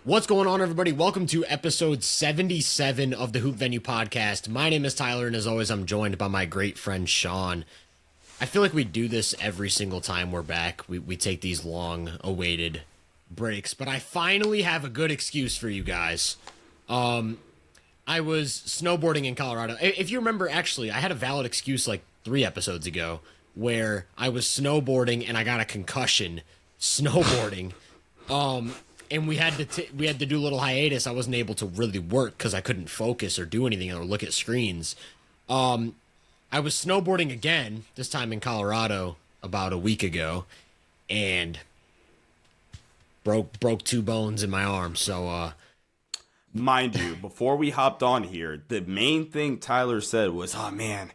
What's going on, everybody? Welcome to episode 77 of the Hoop Venue podcast. My name is Tyler, and as always, I'm joined by my great friend, Sean. I feel like we do this every single time we're back. We take these long-awaited breaks, but I finally have a good excuse for you guys. I was snowboarding in Colorado. If you remember, actually, I had a valid excuse like 3 episodes ago where I was snowboarding and I got a concussion snowboarding. And we had to do a little hiatus. I wasn't able to really work because I couldn't focus or do anything or look at screens. I was snowboarding again, this time in Colorado, about a week ago, and broke 2 bones in my arm. So, mind you, before we hopped on here, the main thing Tyler said was, "Oh man,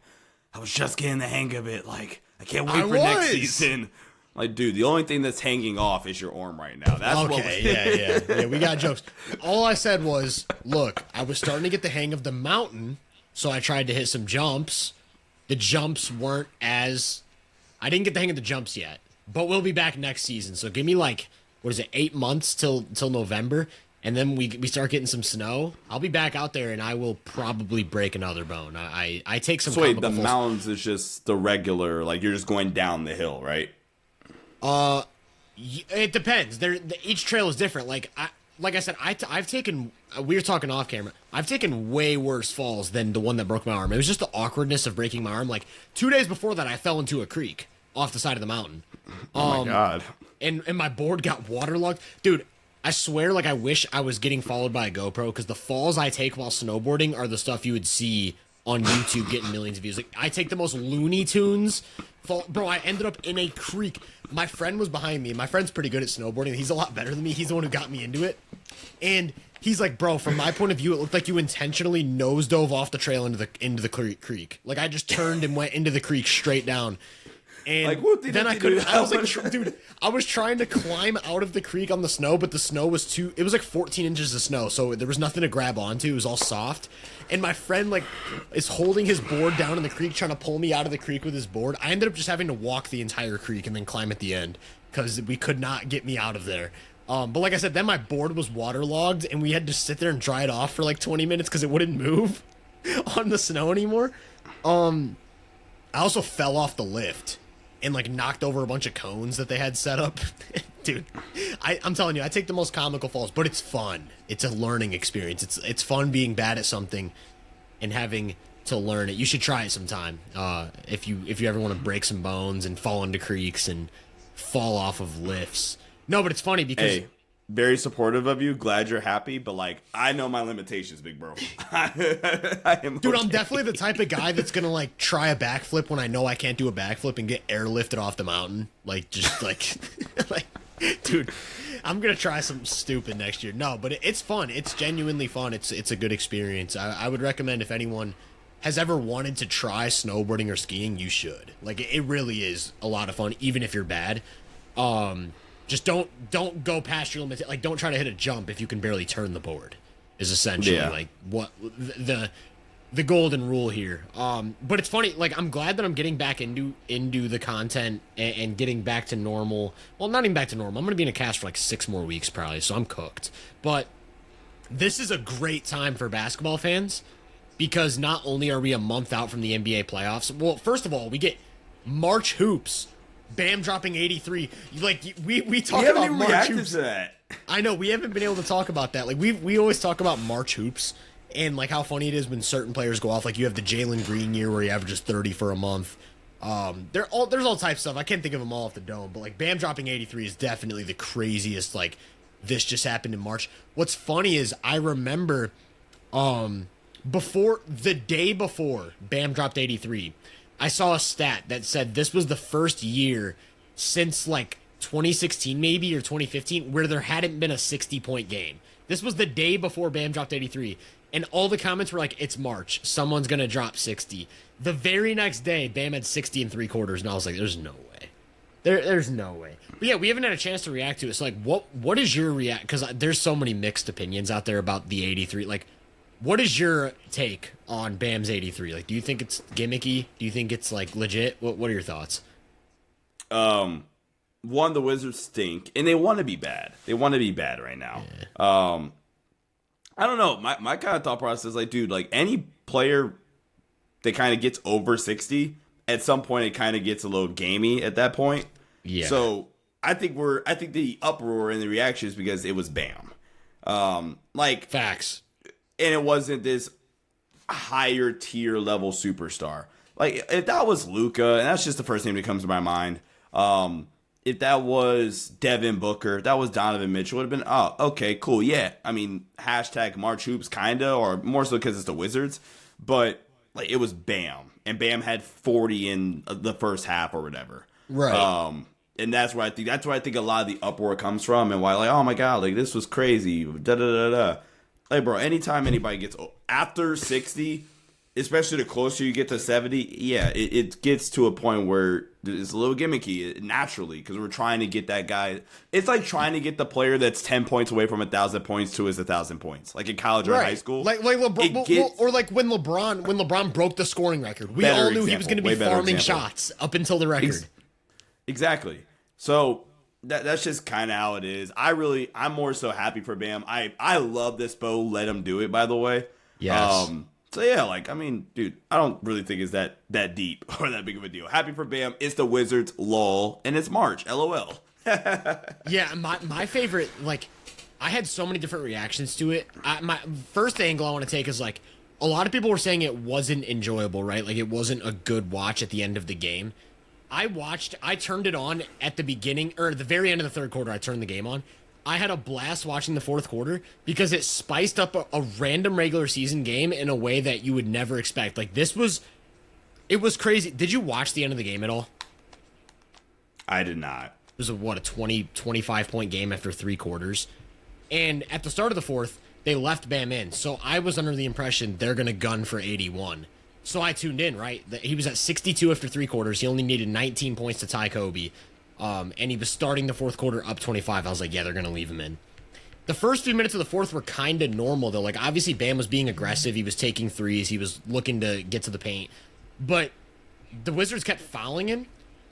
I was just getting the hang of it. Like, I can't wait for next season." Like, dude, the only thing that's hanging off is your arm right now. That's okay. Yeah. We got jokes. All I said was, look, I was starting to get the hang of the mountain, so I tried to hit some jumps. The jumps weren't as... I didn't get the hang of the jumps yet, but we'll be back next season. So give me, 8 months till November, and then we start getting some snow. I'll be back out there, and I will probably break another bone. I take some... So wait, the mountains is just the regular, like, you're just going down the hill, right? It depends. Each trail is different. Like I said, I've taken. We were talking off camera. I've taken way worse falls than the one that broke my arm. It was just the awkwardness of breaking my arm. Like 2 days before that, I fell into a creek off the side of the mountain. Oh my god! And my board got waterlogged, dude. I swear, I wish I was getting followed by a GoPro because the falls I take while snowboarding are the stuff you would see on YouTube getting millions of views. Like, I take the most Looney Tunes fall. Bro, I ended up in a creek. My friend was behind me. My friend's pretty good at snowboarding. He's a lot better than me. He's the one who got me into it. And he's like, bro, from my point of view, it looked like you intentionally nose dove off the trail into the creek. Like, I just turned and went into the creek straight down. And then I couldn't. I was like, dude, I was trying to climb out of the creek on the snow, but the snow was it was like 14 inches of snow, so there was nothing to grab onto. It was all soft. And my friend, is holding his board down in the creek, trying to pull me out of the creek with his board. I ended up just having to walk the entire creek and then climb at the end because we could not get me out of there. But like I said, then my board was waterlogged, and we had to sit there and dry it off for 20 minutes because it wouldn't move on the snow anymore. I also fell off the lift and knocked over a bunch of cones that they had set up. Dude, I'm telling you, I take the most comical falls, but it's fun. It's a learning experience. It's fun being bad at something and having to learn it. You should try it sometime. If you ever want to break some bones and fall into creeks and fall off of lifts. No, but it's funny because... Hey, very supportive of you. Glad you're happy, but I know my limitations, big bro. Dude, I'm definitely the type of guy that's gonna try a backflip when I know I can't do a backflip and get airlifted off the mountain. Dude, I'm gonna try something stupid next year. No, but it's fun. It's genuinely fun. It's a good experience. I would recommend if anyone has ever wanted to try snowboarding or skiing, you should. It really is a lot of fun, even if you're bad. Just don't go past your limit. Don't try to hit a jump if you can barely turn the board. Is essentially what the golden rule here. But it's funny. I'm glad that I'm getting back into the content and getting back to normal. Well, not even back to normal. I'm gonna be in a cast for 6 more weeks probably, so I'm cooked. But this is a great time for basketball fans because not only are we a month out from the NBA playoffs. Well, first of all, we get March hoops. Bam dropping 83. We talk about March hoops. To that. I know we haven't been able to talk about that. We always talk about March hoops and how funny it is when certain players go off. You have the Jalen Green year where he averages 30 for a month. There's all types of stuff. I can't think of them all off the dome, but Bam dropping 83 is definitely the craziest. This just happened in March. What's funny is I remember the day before Bam dropped 83. I saw a stat that said this was the first year since 2016 maybe or 2015 where there hadn't been a 60-point game. This was the day before Bam dropped 83. And all the comments were it's March. Someone's going to drop 60. The very next day, Bam had 60 and 3/4. And I was like, there's no way. There's no way. But yeah, we haven't had a chance to react to it. So what is your react? Because there's so many mixed opinions out there about the 83. What is your take on Bam's 83? Do you think it's gimmicky? Do you think it's legit? What are your thoughts? one, the Wizards stink, and they want to be bad. They want to be bad right now. Yeah. I don't know. My kind of thought process is like, dude, like any player that kind of gets over 60, at some point it kind of gets a little gamey at that point. Yeah. So I think the uproar and the reaction is because it was Bam. Like Facts. And it wasn't this higher tier level superstar. Like if that was Luka, and that's just the first name that comes to my mind. If that was Devin Booker, if that was Donovan Mitchell, it would have been, oh, okay, cool, yeah. I mean, hashtag March Hoops, kinda, or more so because it's the Wizards. But like it was Bam, and Bam had 40 in the first half or whatever. Right. And that's where I think a lot of the uproar comes from, and why, like, oh my god, like this was crazy. Da da da da. Like, bro, anytime anybody gets after 60, especially the closer you get to 70, yeah, it gets to a point where it's a little gimmicky naturally because we're trying to get that guy. It's like trying to get the player that's 10 points away from 1,000 points to his 1,000 points, like in college or high school. Like LeBron, or like when LeBron broke the scoring record. We all knew he was going to be farming shots up until the record. Exactly. So that's just kind of how it is. I'm more so happy for Bam. I love this Bo let him do it, by the way. Yes. So yeah, like, I mean, dude, I don't really think it's that deep or that big of a deal. Happy for Bam. It's the Wizards, lol, and it's March, LOL. Yeah, my favorite, like, I had so many different reactions to it. My first angle I want to take is, like, a lot of people were saying it wasn't enjoyable, right? Like, it wasn't a good watch at the end of the game. I turned it on at the beginning, or at the very end of the third quarter, I turned the game on. I had a blast watching the fourth quarter because it spiced up a random regular season game in a way that you would never expect. Like, it was crazy. Did you watch the end of the game at all? I did not. It was a 25 point game after three quarters. And at the start of the fourth, they left Bam in. So I was under the impression they're going to gun for 81. So I tuned in, right? He was at 62 after three quarters. He only needed 19 points to tie Kobe. And he was starting the fourth quarter up 25. I was like, yeah, they're going to leave him in. The first few minutes of the fourth were kind of normal, though. Like, obviously, Bam was being aggressive. He was taking threes. He was looking to get to the paint. But the Wizards kept fouling him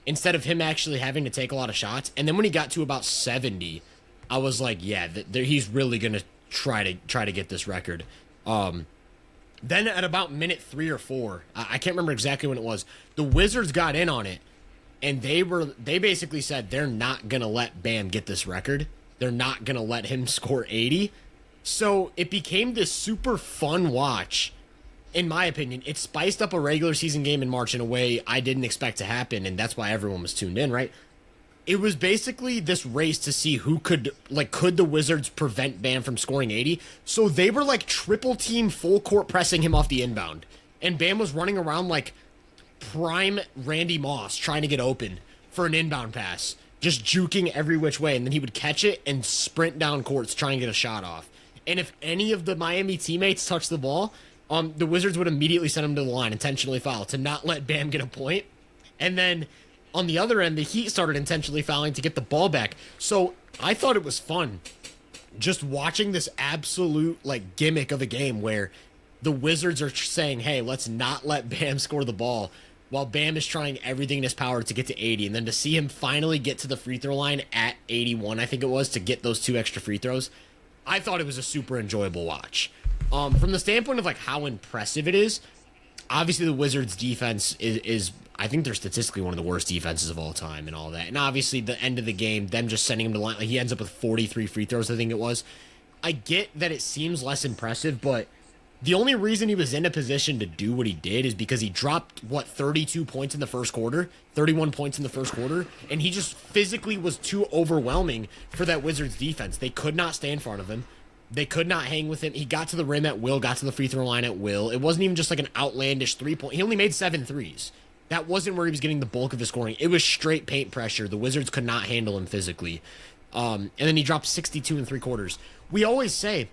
instead of him actually having to take a lot of shots. And then when he got to about 70, I was like, yeah, he's really going to try to get this record. Then at about minute 3 or 4, I can't remember exactly when it was, the Wizards got in on it. And they basically said they're not going to let Bam get this record. They're not going to let him score 80. So it became this super fun watch, in my opinion. It spiced up a regular season game in March in a way I didn't expect to happen, and that's why everyone was tuned in, right? It was basically this race to see who could the Wizards prevent Bam from scoring 80? So they were like triple team full court pressing him off the inbound. And Bam was running around like prime Randy Moss trying to get open for an inbound pass, just juking every which way, and then he would catch it and sprint down courts trying to get a shot off. And if any of the Miami teammates touched the ball, the Wizards would immediately send him to the line, intentionally foul, to not let Bam get a point. And then on the other end, the Heat started intentionally fouling to get the ball back. So I thought it was fun just watching this absolute like gimmick of a game where the Wizards are saying, hey, let's not let Bam score the ball, while Bam is trying everything in his power to get to 80. And then to see him finally get to the free throw line at 81, I think it was, to get those 2 extra free throws, I thought it was a super enjoyable watch. From the standpoint of like how impressive it is, obviously the Wizards defense is I think they're statistically one of the worst defenses of all time and all that. And obviously the end of the game, them just sending him to line, like he ends up with 43 free throws, I think it was. I get that it seems less impressive, but the only reason he was in a position to do what he did is because he dropped, 32 points in the first quarter, 31 points in the first quarter, and he just physically was too overwhelming for that Wizards defense. They could not stay in front of him. They could not hang with him. He got to the rim at will, got to the free throw line at will. It wasn't even just like an outlandish 3-point. He only made 7 threes. That wasn't where he was getting the bulk of his scoring. It was straight paint pressure. The Wizards could not handle him physically. And then he dropped 62 in 3 quarters. We always say,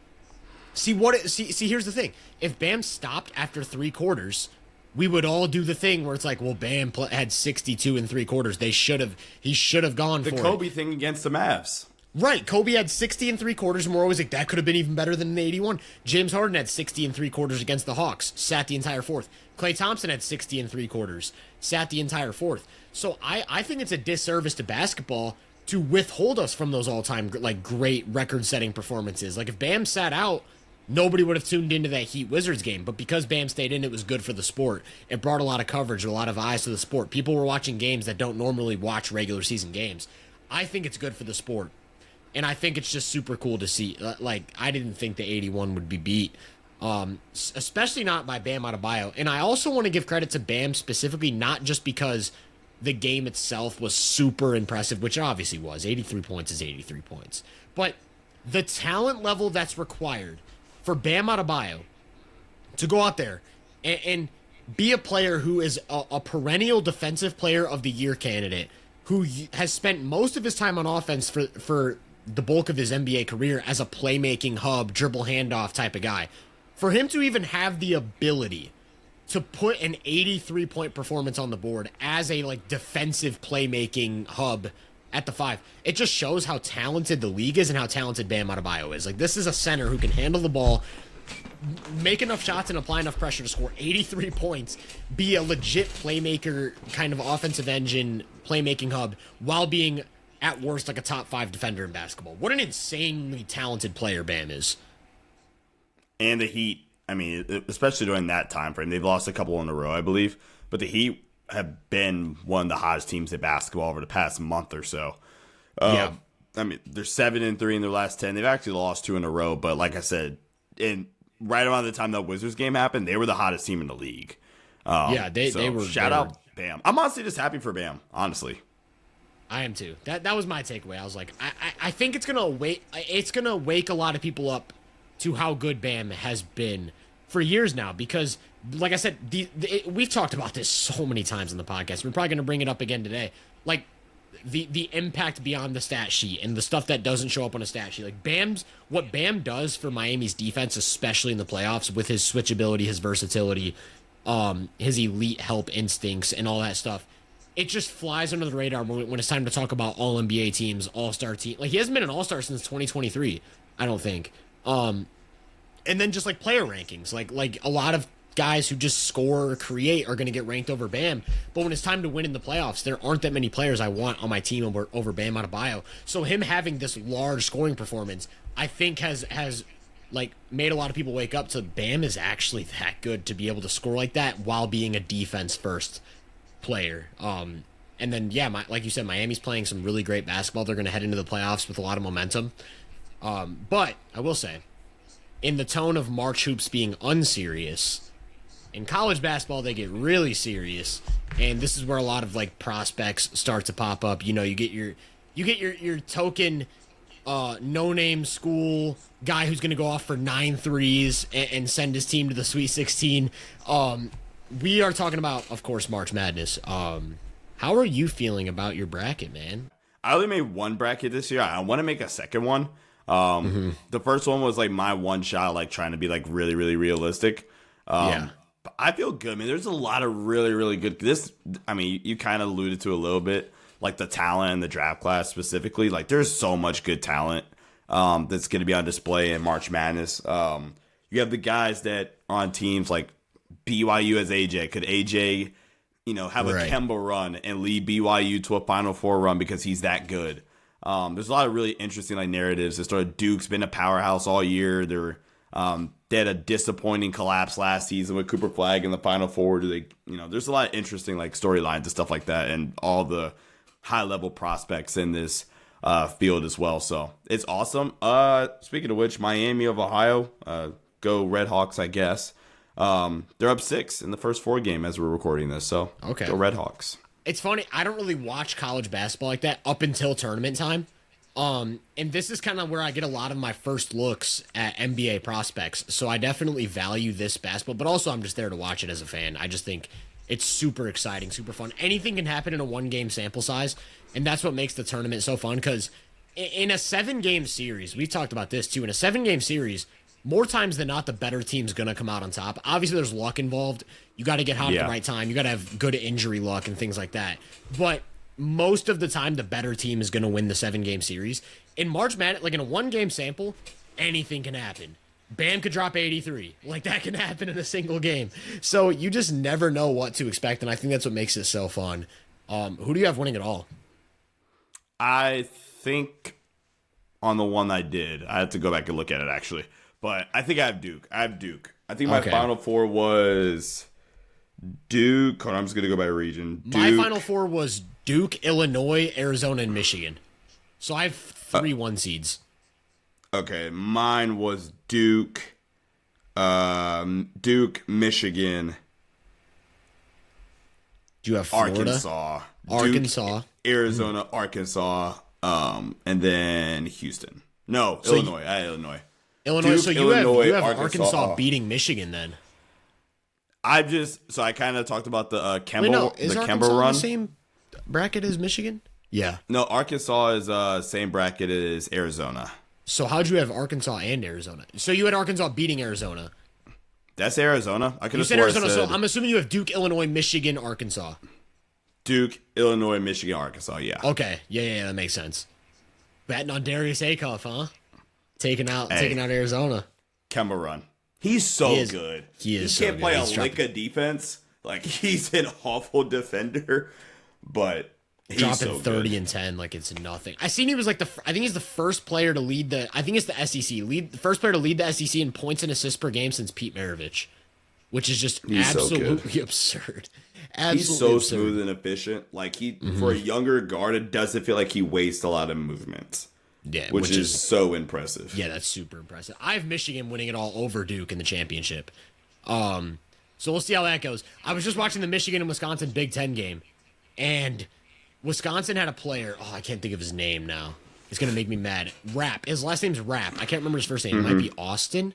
see, here's the thing. If Bam stopped after 3 quarters, we would all do the thing where it's like, well, Bam had 62 in 3 quarters. He should have gone for it. The Kobe thing against the Mavs. Right, Kobe had 60 in 3 quarters, and we're always like, that could have been even better than an 81. James Harden had 60 in 3 quarters against the Hawks, sat the entire fourth. Klay Thompson had 60 in 3 quarters, sat the entire fourth. So I think it's a disservice to basketball to withhold us from those all-time like great record-setting performances. Like if Bam sat out, nobody would have tuned into that Heat Wizards game. But because Bam stayed in, it was good for the sport. It brought a lot of coverage, a lot of eyes to the sport. People were watching games that don't normally watch regular season games. I think it's good for the sport. And I think it's just super cool to see. Like, I didn't think the 81 would be beat, especially not by Bam Adebayo. And I also want to give credit to Bam specifically, not just because the game itself was super impressive, which it obviously was. 83 points is 83 points. But the talent level that's required for Bam Adebayo to go out there and be a player who is a perennial defensive player of the year candidate, who has spent most of his time on offense for the bulk of his NBA career as a playmaking hub, dribble handoff type of guy. For him to even have the ability to put an 83-point performance on the board as a like defensive playmaking hub at the 5, it just shows how talented the league is and how talented Bam Adebayo is. Like, this is a center who can handle the ball, make enough shots and apply enough pressure to score 83 points, be a legit playmaker, kind of offensive engine, playmaking hub, while being, at worst, like a top 5 defender in basketball. What an insanely talented player Bam is. And the Heat, I mean, especially during that time frame, they've lost a couple in a row, I believe. But the Heat have been one of the hottest teams in basketball over the past month or so. Yeah. I mean, they're 7-3 in their last 10. They've actually lost 2 in a row. But like I said, right around the time that Wizards game happened, they were the hottest team in the league. They were. Shout out Bam. I'm honestly just happy for Bam, honestly. I am too. That was my takeaway. I was like, I think it's gonna wake a lot of people up to how good Bam has been for years now, because like I said, we've talked about this so many times in the podcast. We're probably gonna bring it up again today. Like the impact beyond the stat sheet and the stuff that doesn't show up on a stat sheet. Like what Bam does for Miami's defense, especially in the playoffs, with his switchability, his versatility, his elite help instincts, and all that stuff. It just flies under the radar when it's time to talk about all NBA teams, all-star team. Like, he hasn't been an all-star since 2023, I don't think. And then just like player rankings, like a lot of guys who just score or create are going to get ranked over Bam. But when it's time to win in the playoffs, there aren't that many players I want on my team over Bam Adebayo. So him having this large scoring performance, I think has like made a lot of people wake up to Bam is actually that good to be able to score like that while being a defense first player. And then like you said, Miami's playing some really great basketball. They're going to head into the playoffs with a lot of momentum. But I will say, in the tone of March hoops being unserious, in college basketball they get really serious, and this is where a lot of like prospects start to pop up. You know, you get your token no-name school guy who's going to go off for 9 threes and send his team to the Sweet 16. We are talking about, of course, March Madness. How are you feeling about your bracket, man? I only made one bracket this year. I want to make a second one. The first one was like my one shot, like trying to be like really, really realistic. But I feel good. I mean, there's a lot of really, really good. You kind of alluded to a little bit, like the talent in the draft class specifically. Like, there's so much good talent that's going to be on display in March Madness. You have the guys that are on teams like BYU as AJ. Could AJ, have a Kemba run and lead BYU to a Final Four run because he's that good? There's a lot of really interesting like narratives. Duke's been a powerhouse all year. They had a disappointing collapse last season with Cooper Flag in the Final Four. There's a lot of interesting like storylines and stuff like that, and all the high level prospects in this field as well. So it's awesome. Speaking of which, Miami of Ohio, go Red Hawks, I guess. They're up 6 in the first 4 game as we're recording this. So okay, go Red Hawks. It's funny, I don't really watch college basketball like that up until tournament time. And this is kind of where I get a lot of my first looks at NBA prospects. So I definitely value this basketball, but also I'm just there to watch it as a fan. I just think it's super exciting, super fun. Anything can happen in a 1-game sample size, and that's what makes the tournament so fun, because in a 7-game series, we've talked about this too, in a 7-game series, more times than not, the better team's going to come out on top. Obviously, there's luck involved. You got to get hot at the right time. You got to have good injury luck and things like that. But most of the time, the better team is going to win the 7-game series. In March Madness, like in a 1-game sample, anything can happen. Bam could drop 83. Like, that can happen in a single game. So you just never know what to expect, and I think that's what makes it so fun. Who do you have winning it all? I think on the one I did, I have to go back and look at it actually. But I think I have Duke. I think my Final Four was Duke. Hold on, I'm just gonna go by region. Duke. My Final Four was Duke, Illinois, Arizona, and Michigan. So I have 3 1 seeds. Okay, mine was Duke, Michigan. Do you have Florida? Arkansas, Duke, Arizona, Arkansas, and then Houston. No, so Illinois. I had Illinois. Duke, so you have Arkansas beating Michigan then. I kind of talked about the Kemba Arkansas run. The same bracket as Michigan? Yeah. No, Arkansas is same bracket as Arizona. So how'd you have Arkansas and Arizona? So you had Arkansas beating Arizona. That's Arizona. I could have said Arizona. So I'm assuming you have Duke, Illinois, Michigan, Arkansas. Duke, Illinois, Michigan, Arkansas. Yeah. Okay. Yeah. That makes sense. Betting on Darius Acuff, huh? Taking out Arizona. Kemba run. He's so good. He is. He can't play a lick of defense. Like he's an awful defender, but he's dropping so 30 good. and 10 like it's nothing. I seen he was like I think he's the first player to lead the. I think it's the SEC the first player to lead the SEC in points and assists per game since Pete Maravich, which is just absolutely absurd. He's so smooth and efficient. Like for a younger guard, it doesn't feel like he wastes a lot of movements. Yeah, which is so impressive. Yeah, that's super impressive. I have Michigan winning it all over Duke in the championship. So we'll see how that goes. I was just watching the Michigan and Wisconsin Big Ten game, and Wisconsin had a player. Oh, I can't think of his name now. It's gonna make me mad. Rapp. His last name's Rapp. I can't remember his first name. It might be Austin,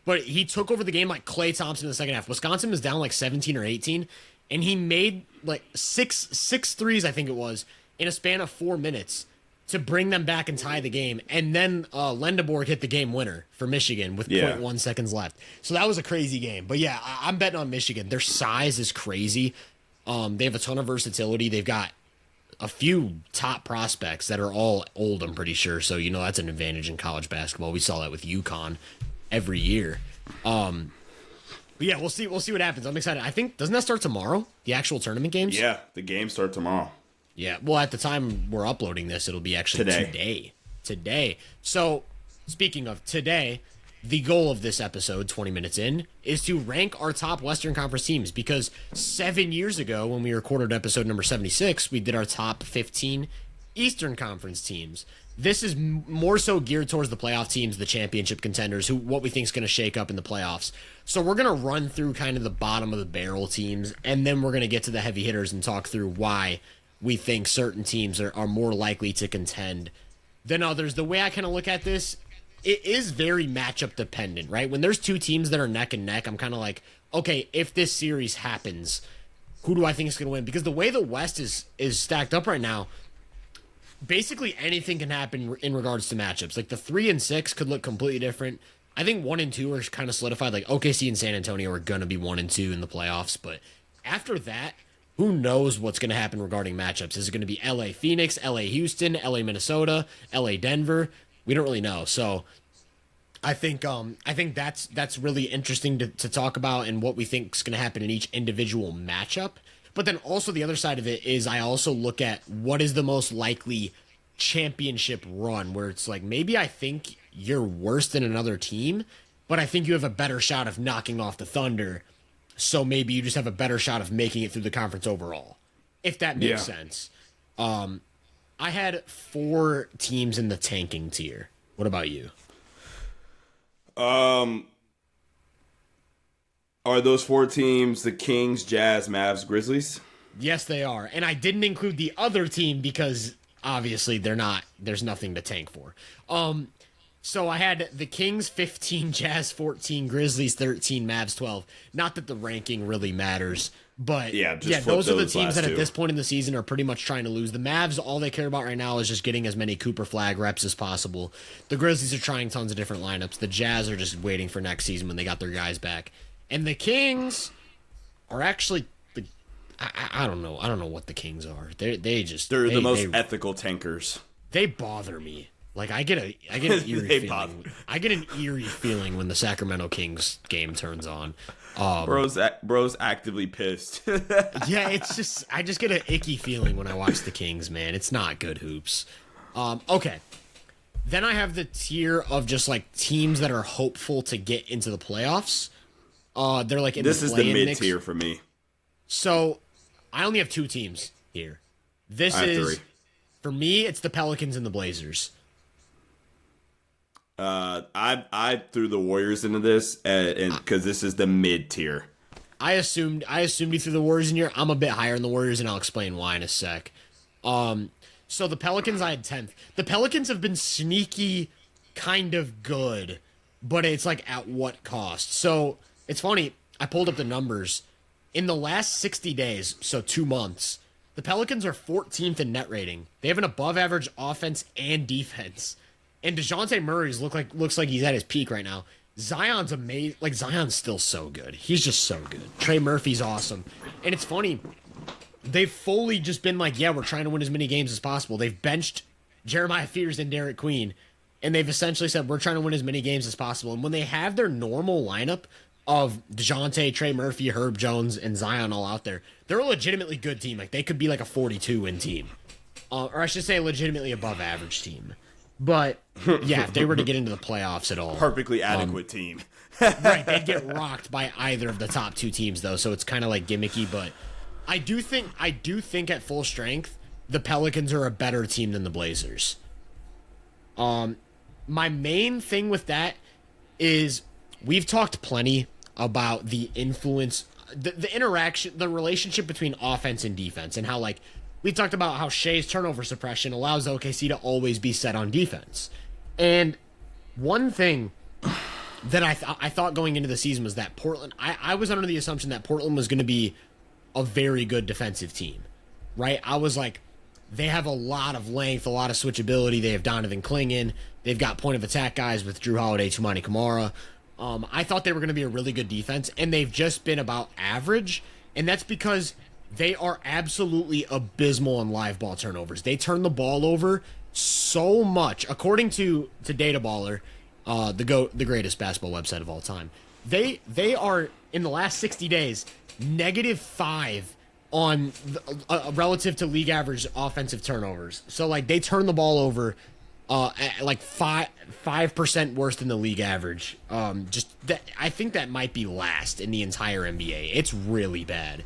but he took over the game like Klay Thompson in the second half. Wisconsin was down like 17 or 18, and he made like six threes, I think it was, in a span of 4 minutes to bring them back and tie the game. And then Lendeborg hit the game winner for Michigan with 0.1 seconds left. So that was a crazy game. But yeah, I'm betting on Michigan. Their size is crazy. They have a ton of versatility. They've got a few top prospects that are all old, I'm pretty sure. So, that's an advantage in college basketball. We saw that with UConn every year. But yeah, we'll see what happens. I'm excited. I think, doesn't that start tomorrow? The actual tournament games? Yeah, the games start tomorrow. Yeah, well, at the time we're uploading this, it'll be actually today. So, speaking of today, the goal of this episode, 20 minutes in, is to rank our top Western Conference teams, because 7 years ago, when we recorded episode number 76, we did our top 15 Eastern Conference teams. This is more so geared towards the playoff teams, the championship contenders, what we think is going to shake up in the playoffs. So we're going to run through kind of the bottom of the barrel teams, and then we're going to get to the heavy hitters and talk through why we think certain teams are more likely to contend than others. The way I kind of look at this, it is very matchup dependent, right? When there's two teams that are neck and neck, I'm kind of like, okay, if this series happens, who do I think is going to win? Because the way the West is stacked up right now, basically anything can happen in regards to matchups. Like the 3 and 6 could look completely different. I think 1 and 2 are kind of solidified. Like OKC and San Antonio are going to be 1 and 2 in the playoffs. But after that, who knows what's going to happen regarding matchups? Is it going to be LA Phoenix, LA Houston, LA Minnesota, LA Denver? We don't really know. So I think that's really interesting to talk about, and what we think is going to happen in each individual matchup. But then also the other side of it is I also look at what is the most likely championship run, where it's like, maybe I think you're worse than another team, but I think you have a better shot of knocking off the Thunder. So maybe you just have a better shot of making it through the conference overall, if that makes sense. I had 4 teams in the tanking tier. What about you? Are those 4 teams the Kings, Jazz, Mavs, Grizzlies? Yes, they are. And I didn't include the other team because obviously there's nothing to tank for. So I had the Kings 15, Jazz 14, Grizzlies 13, Mavs 12. Not that the ranking really matters, but those are the teams that at this point in the season are pretty much trying to lose. The Mavs, all they care about right now is just getting as many Cooper Flag reps as possible. The Grizzlies are trying tons of different lineups. The Jazz are just waiting for next season when they got their guys back. And the Kings are actually, I don't know what the Kings are. They're the most ethical tankers. They bother me. Like I get an eerie feeling. I get an eerie feeling when the Sacramento Kings game turns on. Bro's actively pissed. Yeah, it's just I just get an icky feeling when I watch the Kings, man. It's not good hoops. Okay. Then I have the tier of just like teams that are hopeful to get into the playoffs. They're like in This the is the play-in mid tier for me. So I only have 2 teams here. This I have is 3. for me. It's the Pelicans and the Blazers. I threw the Warriors into this, and because this is the mid tier. I assumed you threw the Warriors in here. I'm a bit higher in the Warriors, and I'll explain why in a sec. So the Pelicans I had 10th. The Pelicans have been sneaky, kind of good, but it's like at what cost? So it's funny. I pulled up the numbers. In the last 60 days, so 2 months, the Pelicans are 14th in net rating. They have an above-average offense and defense. And DeJounte Murray looks like he's at his peak right now. Zion's amazing. Like, Zion's still so good. He's just so good. Trey Murphy's awesome. And it's funny. They've fully just been like, yeah, we're trying to win as many games as possible. They've benched Jeremiah Fears and Derek Queen. And they've essentially said, we're trying to win as many games as possible. And when they have their normal lineup of DeJounte, Trey Murphy, Herb Jones, and Zion all out there, they're a legitimately good team. Like, they could be like a 42-win team. Or I should say a legitimately above-average team. But, yeah, if they were to get into the playoffs at all. Perfectly adequate team. Right, they'd get rocked by either of the top 2 teams, though, so it's kind of like gimmicky. But I do think at full strength, the Pelicans are a better team than the Blazers. My main thing with that is we've talked plenty about the influence, the interaction, the relationship between offense and defense, and how, like, we talked about how Shea's turnover suppression allows OKC to always be set on defense. And one thing that I thought going into the season was that Portland, I was under the assumption that Portland was going to be a very good defensive team, right? I was like, they have a lot of length, a lot of switchability. They have Donovan Clingan. They've got point of attack guys with Drew Holiday, Toumani Kamara. I thought they were going to be a really good defense, and they've just been about average, and that's because they are absolutely abysmal on live ball turnovers. They turn the ball over so much. According to Data Baller, the greatest basketball website of all time, they are, in the last 60 days, -5 on relative to league average offensive turnovers. So, like, they turn the ball over at like 5% worse than the league average. I think that might be last in the entire NBA. It's really bad.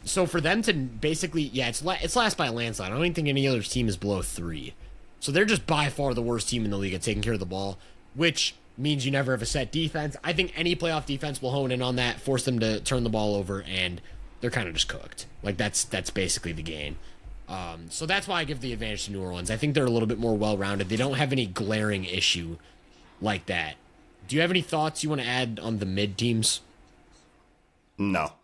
So for them to basically, yeah, it's last by a landslide. I don't even think any other team is below 3. So they're just by far the worst team in the league at taking care of the ball, which means you never have a set defense. I think any playoff defense will hone in on that, force them to turn the ball over, and they're kind of just cooked. Like, that's basically the game. So that's why I give the advantage to New Orleans. I think they're a little bit more well-rounded. They don't have any glaring issue like that. Do you have any thoughts you want to add on the mid teams? No.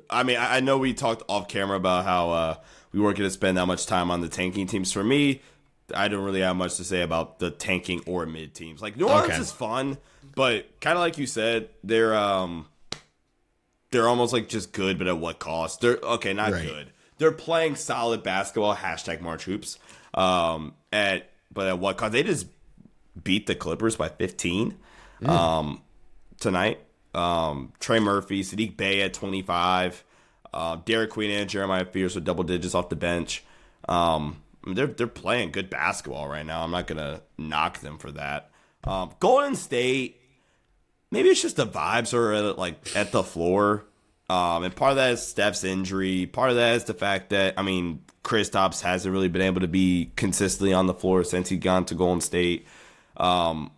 I mean, I know we talked off camera about how we weren't going to spend that much time on the tanking teams. For me, I don't really have much to say about the tanking or mid teams. Like, New Orleans is fun, but kind of like you said, they're almost like just good, but at what cost? They're not good. They're playing solid basketball. # March Hoops. But at what cost? They just beat the Clippers by 15 tonight. Trey Murphy, Sadiq Bey at 25, Derek Queen and Jeremiah Fears with double digits off the bench. They're playing good basketball right now. I'm not gonna knock them for that. Golden State, maybe it's just the vibes are at the floor, and part of that is Steph's injury. Part of that is the fact that Kristaps hasn't really been able to be consistently on the floor since he's gone to Golden State. I'm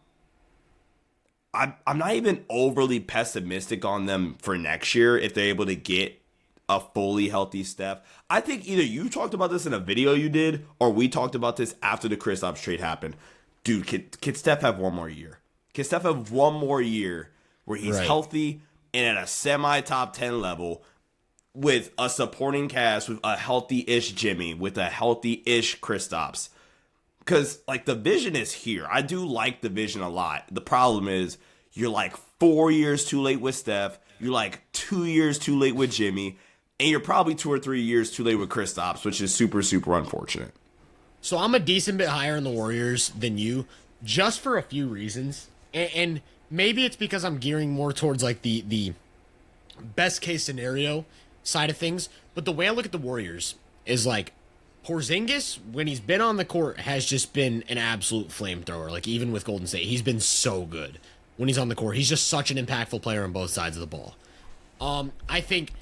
not even overly pessimistic on them for next year if they're able to get a fully healthy Steph. I think either you talked about this in a video you did, or we talked about this after the Kristaps trade happened. Dude, can Steph have one more year? Can Steph have one more year where he's healthy and at a semi-top 10 level with a supporting cast, with a healthy-ish Jimmy, with a healthy-ish Kristaps? Because, the vision is here. I do like the vision a lot. The problem is you're 4 years too late with Steph. You're 2 years too late with Jimmy. And you're probably 2 or 3 years too late with Kristaps, which is super, super unfortunate. So I'm a decent bit higher in the Warriors than you, just for a few reasons. And maybe it's because I'm gearing more towards, the best case scenario side of things. But the way I look at the Warriors is like Porzingis, when he's been on the court, has just been an absolute flamethrower. Like even with Golden State, he's been so good when he's on the court. He's just such an impactful player on both sides of the ball. I think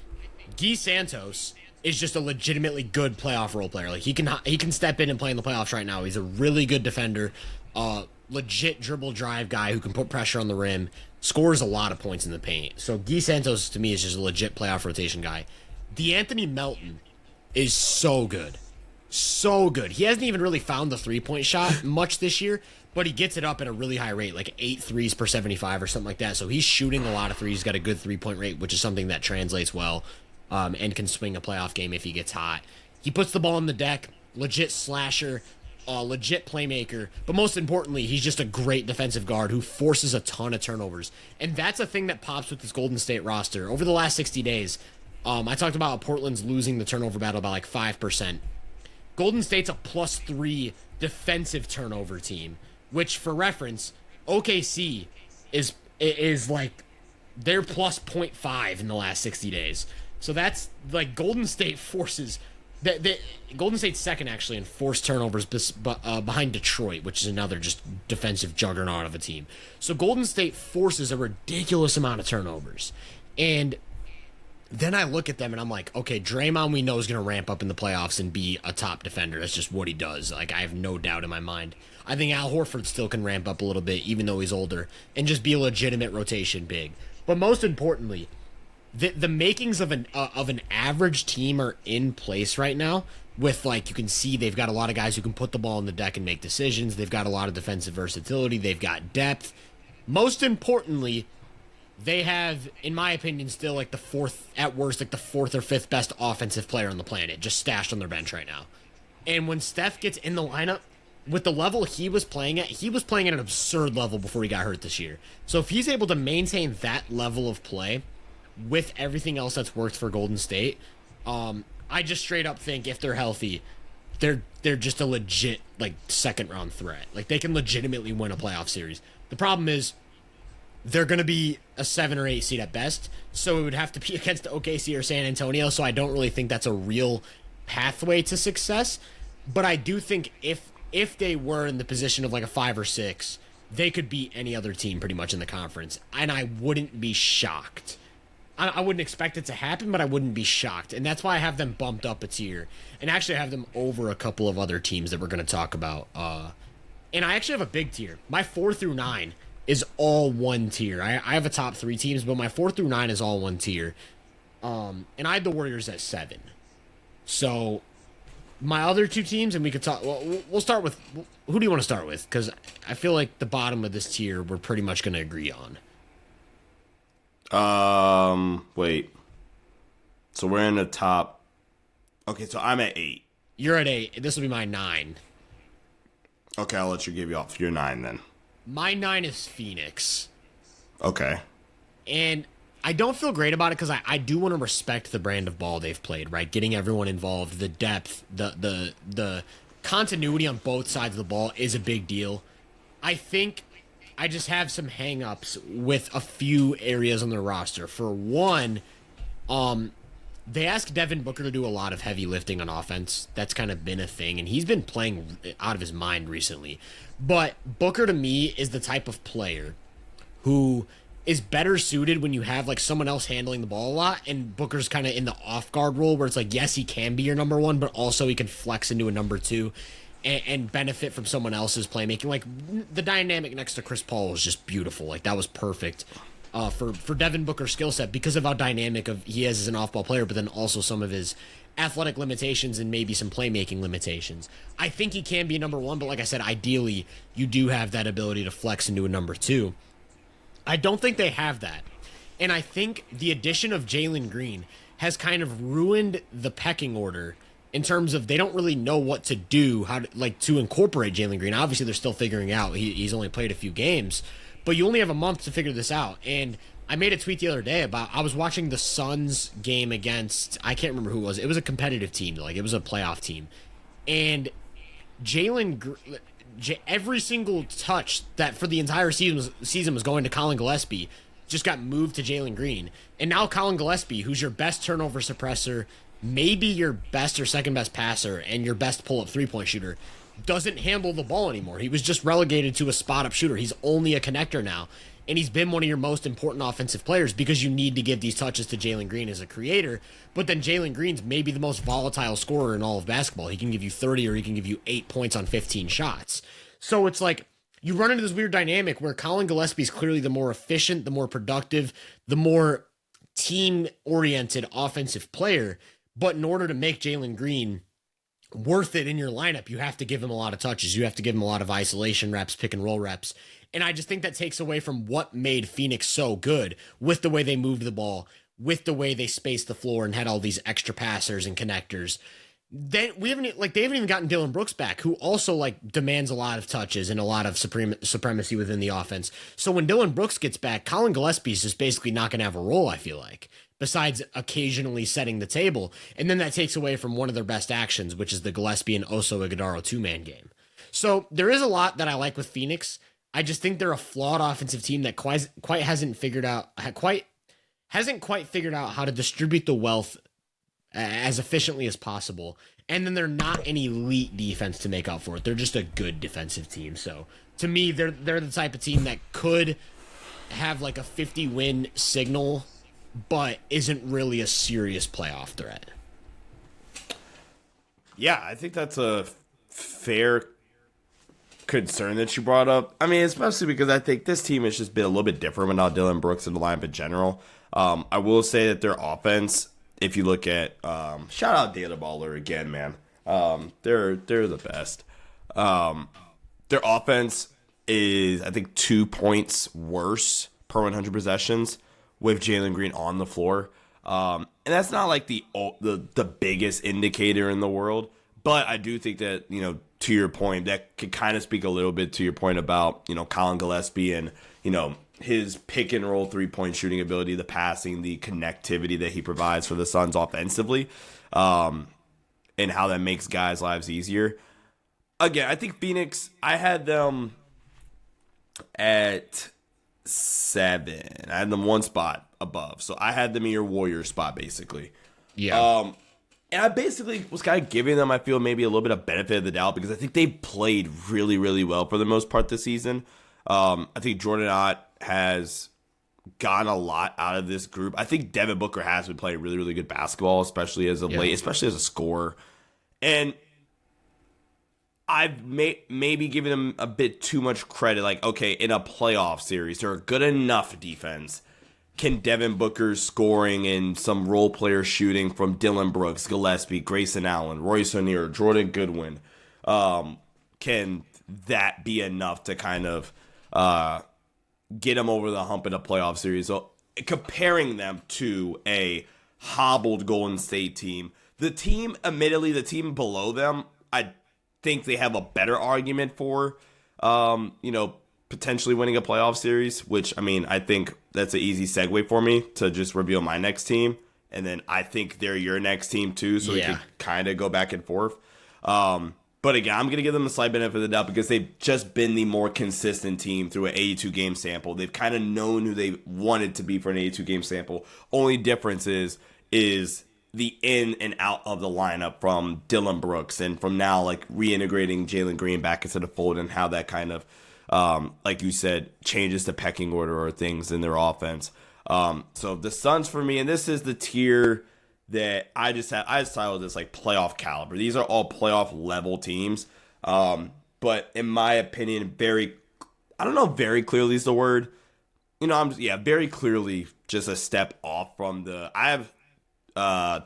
Guy Santos is just a legitimately good playoff role player. Like he can step in and play in the playoffs right now. He's a really good defender, legit dribble drive guy who can put pressure on the rim, scores a lot of points in the paint. So Guy Santos to me is just a legit playoff rotation guy. DeAnthony Melton is so good. So good. He hasn't even really found the three-point shot much this year, but he gets it up at a really high rate, like 8 threes per 75 or something like that. So he's shooting a lot of threes. He's got a good three-point rate, which is something that translates well and can swing a playoff game if he gets hot. He puts the ball on the deck, legit slasher, legit playmaker, but most importantly, he's just a great defensive guard who forces a ton of turnovers. And that's a thing that pops with this Golden State roster. Over the last 60 days, I talked about how Portland's losing the turnover battle by like 5%. Golden State's a +3 defensive turnover team, which for reference, OKC is like they're +0.5 in the last 60 days. So that's like Golden State forces Golden State's second actually in forced turnovers behind Detroit, which is another just defensive juggernaut of a team. So Golden State forces a ridiculous amount of turnovers. And then I look at them and I'm like, okay, Draymond we know is going to ramp up in the playoffs and be a top defender. That's just what he does. Like, I have no doubt in my mind. I think Al Horford still can ramp up a little bit, even though he's older, and just be a legitimate rotation big. But most importantly, the makings of an average team are in place right now. With, like, you can see they've got a lot of guys who can put the ball on the deck and make decisions. They've got a lot of defensive versatility. They've got depth. Most importantly, they have, in my opinion, still like the fourth or fifth best offensive player on the planet, just stashed on their bench right now. And when Steph gets in the lineup, with the level he was playing at an absurd level before he got hurt this year. So if he's able to maintain that level of play with everything else that's worked for Golden State, I just straight up think if they're healthy, they're just a legit like second round threat. Like they can legitimately win a playoff series. The problem is, they're going to be a 7 or 8 seed at best, so it would have to be against OKC or San Antonio, so I don't really think that's a real pathway to success. But I do think if they were in the position of like a 5 or 6, they could beat any other team pretty much in the conference, and I wouldn't be shocked. I wouldn't expect it to happen, but I wouldn't be shocked, and that's why I have them bumped up a tier, and actually I have them over a couple of other teams that we're going to talk about. And I actually have a big tier. My 4 through 9 is all one tier. I have a top 3 teams, but my 4 through 9 is all one tier. And I had the Warriors at 7. So my other 2 teams, and we could talk. Well, we'll start with, who do you want to start with? Because I feel like the bottom of this tier we're pretty much going to agree on. Wait. So we're in the top. Okay, so I'm at 8. You're at 8. This will be my 9. Okay, I'll let you give you off your 9 then. My 9 is Phoenix. Okay. And I don't feel great about it because I do want to respect the brand of ball they've played, right? Getting everyone involved, the depth, the continuity on both sides of the ball is a big deal. I think I just have some hang-ups with a few areas on their roster. For one, they asked Devin Booker to do a lot of heavy lifting on offense. That's kind of been a thing, and he's been playing out of his mind recently. But Booker, to me, is the type of player who is better suited when you have like someone else handling the ball a lot, and Booker's kind of in the off-guard role where it's like, yes, he can be your number 1, but also he can flex into a number 2 and benefit from someone else's playmaking. Like, the dynamic next to Chris Paul was just beautiful. Like, that was perfect for Devin Booker's skill set because of how dynamic he is as an off-ball player, but then also some of his athletic limitations and maybe some playmaking limitations. I think he can be a number 1, but like I said, ideally, you do have that ability to flex into a number 2. I don't think they have that. And I think the addition of Jalen Green has kind of ruined the pecking order in terms of they don't really know what to do, how to incorporate Jalen Green. Obviously, they're still figuring out. He's only played a few games, but you only have a month to figure this out. And I made a tweet the other day about, I was watching the Suns game against, I can't remember who it was. It was a competitive team, like it was a playoff team. And every single touch that for the entire season was going to Colin Gillespie, just got moved to Jalen Green. And now Colin Gillespie, who's your best turnover suppressor, maybe your best or second best passer, and your best pull-up three-point shooter, doesn't handle the ball anymore. He was just relegated to a spot-up shooter. He's only a connector now. And he's been one of your most important offensive players because you need to give these touches to Jalen Green as a creator. But then Jalen Green's maybe the most volatile scorer in all of basketball. He can give you 30 or he can give you 8 points on 15 shots. So it's like you run into this weird dynamic where Colin Gillespie is clearly the more efficient, the more productive, the more team-oriented offensive player. But in order to make Jalen Green worth it in your lineup, you have to give him a lot of touches. You have to give him a lot of isolation reps, pick and roll reps. And I just think that takes away from what made Phoenix so good with the way they moved the ball, with the way they spaced the floor and had all these extra passers and connectors. Then they haven't even gotten Dillon Brooks back, who also like demands a lot of touches and a lot of supremacy within the offense. So when Dillon Brooks gets back, Colin Gillespie is just basically not going to have a role, I feel like, besides occasionally setting the table. And then that takes away from one of their best actions, which is the Gillespie and Oso Ighodaro two-man game. So there is a lot that I like with Phoenix. I just think they're a flawed offensive team that hasn't quite figured out how to distribute the wealth as efficiently as possible. And then they're not an elite defense to make up for it. They're just a good defensive team. So to me, they're the type of team that could have like a 50-win signal, but isn't really a serious playoff threat. Yeah, I think that's a fair concern that you brought up. I mean, especially because I think this team has just been a little bit different without Dillon Brooks in the lineup in general. I will say that their offense, if you look at shout out Data Baller again, man. They're the best. Their offense is, I think, 2 points worse per 100 possessions with Jalen Green on the floor. And that's not like the biggest indicator in the world, but I do think that, you know, to your point, that could kind of speak a little bit to your point about, you know, Colin Gillespie and, you know, his pick and roll 3-point shooting ability, the passing, the connectivity that he provides for the Suns offensively, and how that makes guys' lives easier. Again, I think Phoenix, I had them at 7. I had them one spot above. So I had them in your Warriors spot, basically. Yeah. And I basically was kind of giving them, I feel, maybe a little bit of benefit of the doubt because I think they played really, really well for the most part this season. I think Jordan Ott has gotten a lot out of this group. I think Devin Booker has been playing really, really good basketball, especially as of late, especially as a scorer. And I've maybe given them a bit too much credit. Like, okay, in a playoff series, they're a good enough defense. Can Devin Booker's scoring and some role player shooting from Dillon Brooks, Gillespie, Grayson Allen, Royce O'Neal, Jordan Goodwin, can that be enough to kind of get them over the hump in a playoff series? So comparing them to a hobbled Golden State team, admittedly, the team below them, I think they have a better argument for, potentially winning a playoff series, which, I mean, I think that's an easy segue for me to just reveal my next team. And then I think they're your next team too, so we can kind of go back and forth. But again, I'm going to give them a slight benefit of the doubt because they've just been the more consistent team through an 82-game sample. They've kind of known who they wanted to be for an 82-game sample. Only difference is the in and out of the lineup from Dillon Brooks and from now, like, reintegrating Jalen Green back into the fold and how that kind of, like you said, changes the pecking order or things in their offense. So the Suns for me, and this is the tier that I just titled this like playoff caliber. These are all playoff level teams. But in my opinion, very clearly is the word. Very clearly just a step off from I have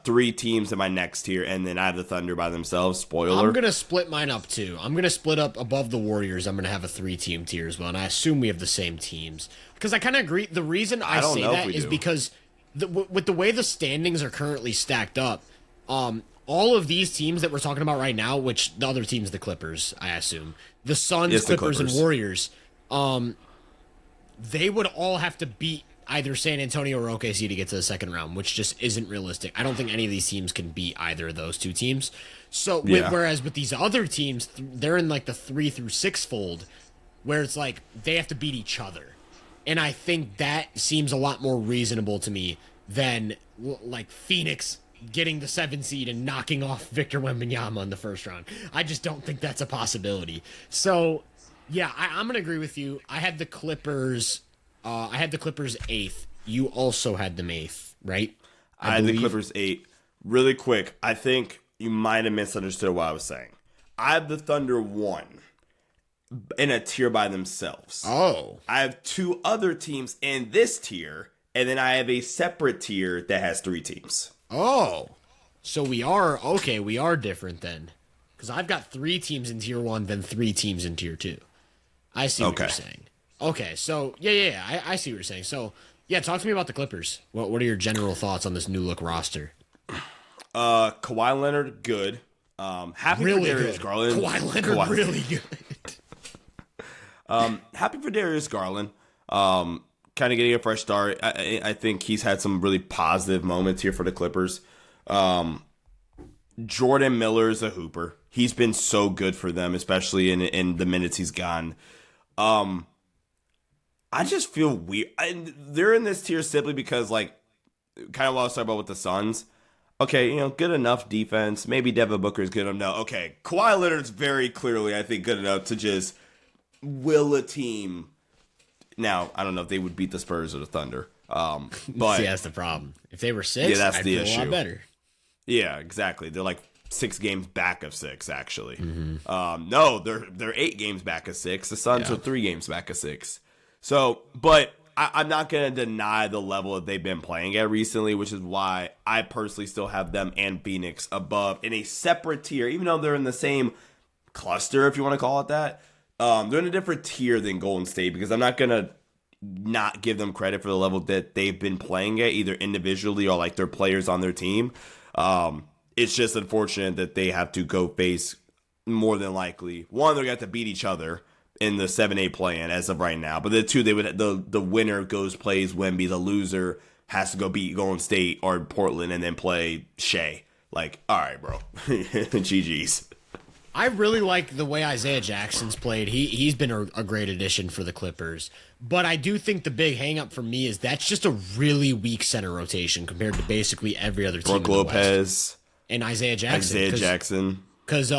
3 teams in my next tier, and then I have the Thunder by themselves. Spoiler. I'm going to split mine up too. I'm going to split up above the Warriors. I'm going to have a 3-team tier as well, and I assume we have the same teams. Because I kind of agree. The reason I say that is because with the way the standings are currently stacked up, all of these teams that we're talking about right now, which the other team's the Clippers, I assume, the Suns, Clippers, and Warriors, they would all have to beat either San Antonio or OKC to get to the second round, which just isn't realistic. I don't think any of these teams can beat either of those two teams. So, whereas with these other teams, they're in like the 3 through 6 fold, where it's like they have to beat each other. And I think that seems a lot more reasonable to me than like Phoenix getting the 7 seed and knocking off Victor Wembanyama in the first round. I just don't think that's a possibility. So, yeah, I'm going to agree with you. I had the Clippers. I had the Clippers 8th. You also had them 8th, right? I had the Clippers 8. Really quick, I think you might have misunderstood what I was saying. I have the Thunder 1 in a tier by themselves. Oh. I have 2 other teams in this tier, and then I have a separate tier that has 3 teams. Oh. So we are different then. Because I've got 3 teams in tier 1, then 3 teams in tier 2. I see what you're saying. Okay, so, yeah, I see what you're saying. So, yeah, talk to me about the Clippers. What are your general thoughts on this new look roster? Kawhi Leonard, good. Happy really for Darius good. Garland. Kawhi Leonard, really good. Happy for Darius Garland. Kind of getting a fresh start. I think he's had some really positive moments here for the Clippers. Jordan Miller is a hooper. He's been so good for them, especially in the minutes he's gotten. I just feel weird. They're in this tier simply because, like, kind of what I was talking about with the Suns. Okay, good enough defense. Maybe Devin Booker is good enough. No, okay. Kawhi Leonard's very clearly, I think, good enough to just will a team. Now, I don't know if they would beat the Spurs or the Thunder. But see, that's the problem. If they were 6, that's I'd the feel issue. a lot better. Yeah, exactly. They're like 6 games back of 6, actually. Mm-hmm. No, they're 8 games back of 6. The Suns are 3 games back of 6. So, but I'm not going to deny the level that they've been playing at recently, which is why I personally still have them and Phoenix above in a separate tier, even though they're in the same cluster, if you want to call it that. They're in a different tier than Golden State because I'm not going to not give them credit for the level that they've been playing at, either individually or like their players on their team. It's just unfortunate that they have to go face, more than likely, one, they're going to have to beat each other in the 7-8 play-in as of right now. But the 2, the winner goes plays Wemby, the loser has to go beat Golden State or Portland and then play Shea. Like, all right, bro. GG's. I really like the way Isaiah Jackson's played. He's been a great addition for the Clippers. But I do think the big hang-up for me is that's just a really weak center rotation compared to basically every other team. Brook Lopez. And Isaiah Jackson. Because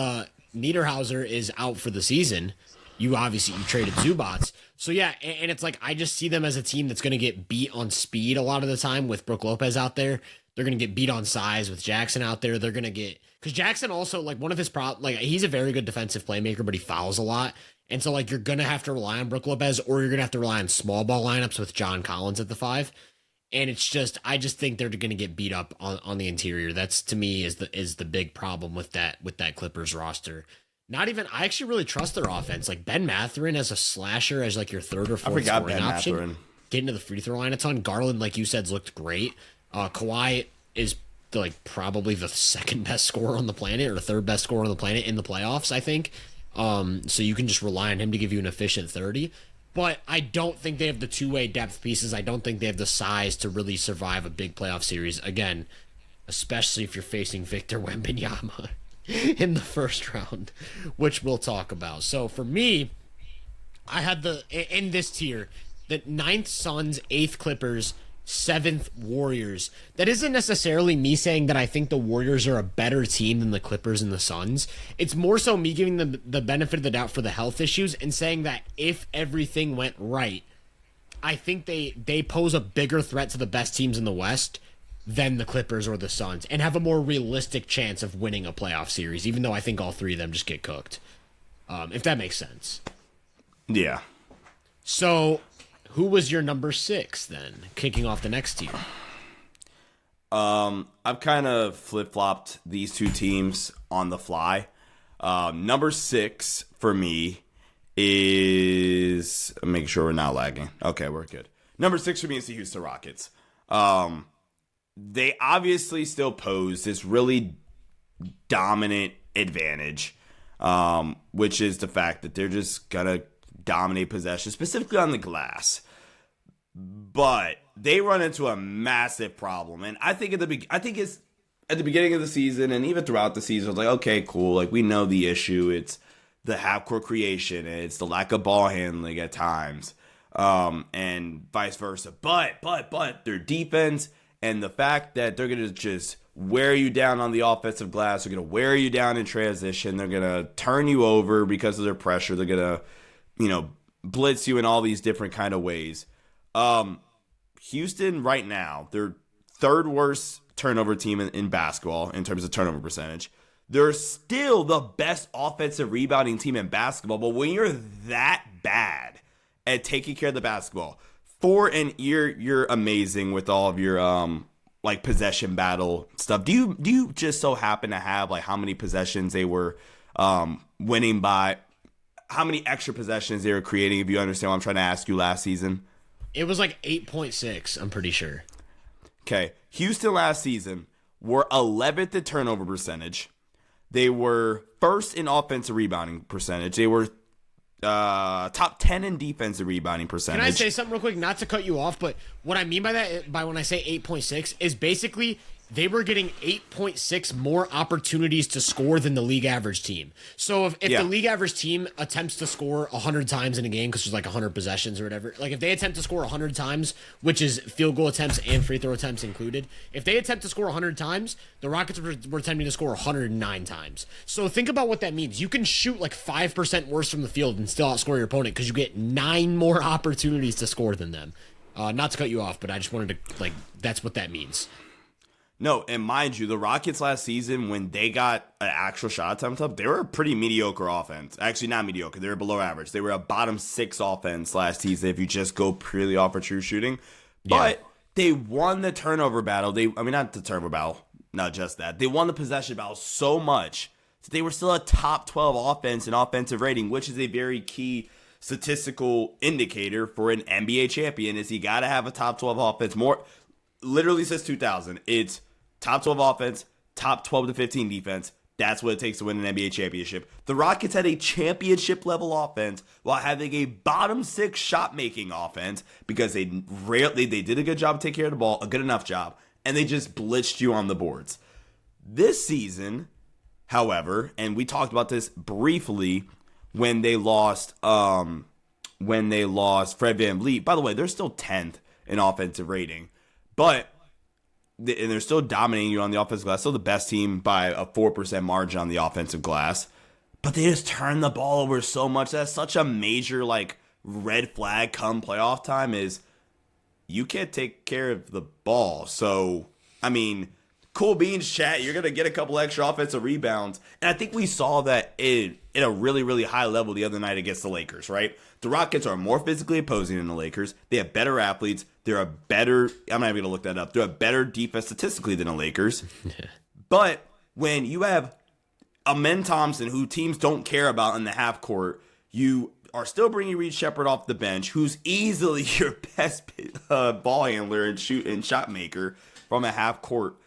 Niederhauser is out for the season. You traded Zubats. So, yeah, and it's like I just see them as a team that's going to get beat on speed a lot of the time with Brook Lopez out there. They're going to get beat on size with Jackson out there. They're going to get – because Jackson also, like, one of his he's a very good defensive playmaker, but he fouls a lot. And so, like, you're going to have to rely on Brook Lopez or you're going to have to rely on small ball lineups with John Collins at the 5. And it's just – I just think they're going to get beat up on the interior. That's, to me, is the big problem with that Clippers roster. Not even, I actually really trust their offense. Like Ben Mathurin as a slasher, as like your 3rd or 4th scoring option. Mathurin. Getting to the free throw line a ton. Garland, like you said, looked great. Kawhi is probably the 2nd best scorer on the planet or 3rd best scorer on the planet in the playoffs, I think. So you can just rely on him to give you an efficient 30. But I don't think they have the two-way depth pieces. I don't think they have the size to really survive a big playoff series. Again, especially if you're facing Victor Wembanyama in the first round, which we'll talk about. So for me, I had in this tier, the 9th Suns, 8th Clippers, 7th Warriors. That isn't necessarily me saying that I think the Warriors are a better team than the Clippers and the Suns. It's more so me giving them the benefit of the doubt for the health issues and saying that if everything went right, I think they pose a bigger threat to the best teams in the West than the Clippers or the Suns and have a more realistic chance of winning a playoff series, even though I think all 3 of them just get cooked. If that makes sense. Yeah. So, who was your number 6 then, kicking off the next tier? I've kind of flip-flopped these 2 teams on the fly. Number 6 for me is... I'm making sure we're not lagging. Okay, we're good. Number 6 for me is the Houston Rockets. They obviously still pose this really dominant advantage, which is the fact that they're just going to dominate possession, specifically on the glass. But they run into a massive problem. And I think it's at the beginning of the season and even throughout the season, it's like, okay, cool. Like, we know the issue. It's the half-court creation. And it's the lack of ball handling at times. and vice versa. But their defense and the fact that they're gonna just wear you down on the offensive glass, they're gonna wear you down in transition, they're gonna turn you over because of their pressure, they're gonna, blitz you in all these different kind of ways. Houston right now, they're third worst turnover team in basketball in terms of turnover percentage. They're still the best offensive rebounding team in basketball, but when you're that bad at taking care of the basketball, you're amazing with all of your possession battle stuff. Do you just so happen to have like how many possessions they were winning by, how many extra possessions they were creating, if you understand what I'm trying to ask you, last season? It was like 8.6, I'm pretty sure. Okay. Houston last season were 11th in turnover percentage. They were first in offensive rebounding percentage. They were top 10 in defensive rebounding percentage. Can I say something real quick? Not to cut you off, but what I mean by that, by when I say 8.6, is basically they were getting 8.6 more opportunities to score than the league average team. So if the league average team attempts to score 100 times in a game, because there's like 100 possessions or whatever, like if they attempt to score 100 times, which is field goal attempts and free throw attempts included, if they attempt to score 100 times, the Rockets were attempting to score 109 times. So think about what that means. You can shoot like 5% worse from the field and still outscore your opponent because you get 9 more opportunities to score than them. Not to cut you off, but I just wanted to, that's what that means. No, and mind you, the Rockets last season, when they got an actual shot attempt up, they were a pretty mediocre offense. Actually, not mediocre. They were below average. They were a bottom 6 offense last season if you just go purely off of true shooting. But they won the turnover battle. Not the turnover battle. Not just that. They won the possession battle so much that they were still a top 12 offense in offensive rating, which is a very key statistical indicator for an NBA champion, is you got to have a top 12 offense. More literally since 2000, it's top 12 offense, top 12 to 15 defense. That's what it takes to win an NBA championship. The Rockets had a championship level offense while having a bottom 6 shot making offense because they did a good job taking care of the ball, a good enough job, and they just blitzed you on the boards. This season, however, and we talked about this briefly when they lost Fred VanVleet. By the way, they're still 10th in offensive rating, but and they're still dominating you on the offensive glass. Still the best team by a 4% margin on the offensive glass. But they just turn the ball over so much. That's such a major red flag come playoff time, is you can't take care of the ball. So, cool beans, chat. You're going to get a couple extra offensive rebounds. And I think we saw that in a really, really high level the other night against the Lakers, right? The Rockets are more physically opposing than the Lakers. They have better athletes. They're a better, I'm not even going to look that up. They're a better defense statistically than the Lakers. But when you have Amen Thompson, who teams don't care about in the half court, you are still bringing Reed Shepherd off the bench, who's easily your best ball handler and shot maker from the half court.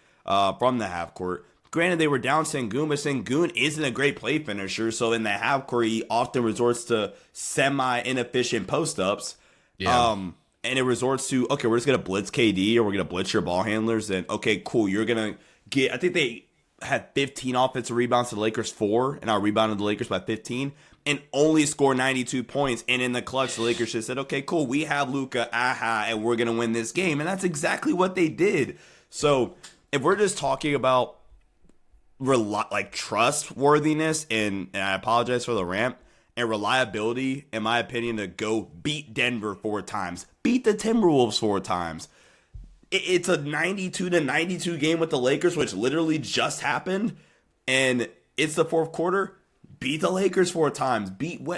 Granted, they were down Sengun, but Sengun isn't a great play finisher, so in the half court, he often resorts to semi-inefficient post-ups. Yeah. And it resorts to, okay, we're just going to blitz KD, or we're going to blitz your ball handlers, and okay, cool, you're going to get, I think they had 15 offensive rebounds to the Lakers 4, and I rebounded the Lakers by 15, and only scored 92 points, and in the clutch, the Lakers just said, okay, cool, we have Luka, and we're going to win this game, and that's exactly what they did. So, if we're just talking about trustworthiness, and I apologize for the rant, and reliability, in my opinion, to go beat Denver 4 times, beat the Timberwolves 4 times. It's a 92-92 game with the Lakers, which literally just happened, and it's the fourth quarter. Beat the Lakers 4 times.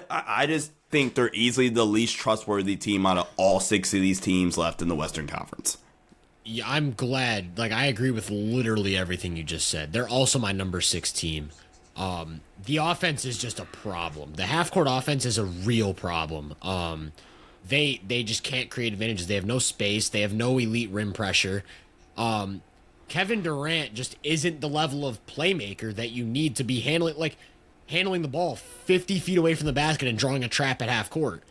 I just think they're easily the least trustworthy team out of all 6 of these teams left in the Western Conference. Yeah, I'm glad. I agree with literally everything you just said. They're also my number 6 team. The offense is just a problem. The half-court offense is a real problem. They just can't create advantages. They have no space. They have no elite rim pressure. Kevin Durant just isn't the level of playmaker that you need to be handling the ball 50 feet away from the basket and drawing a trap at half court.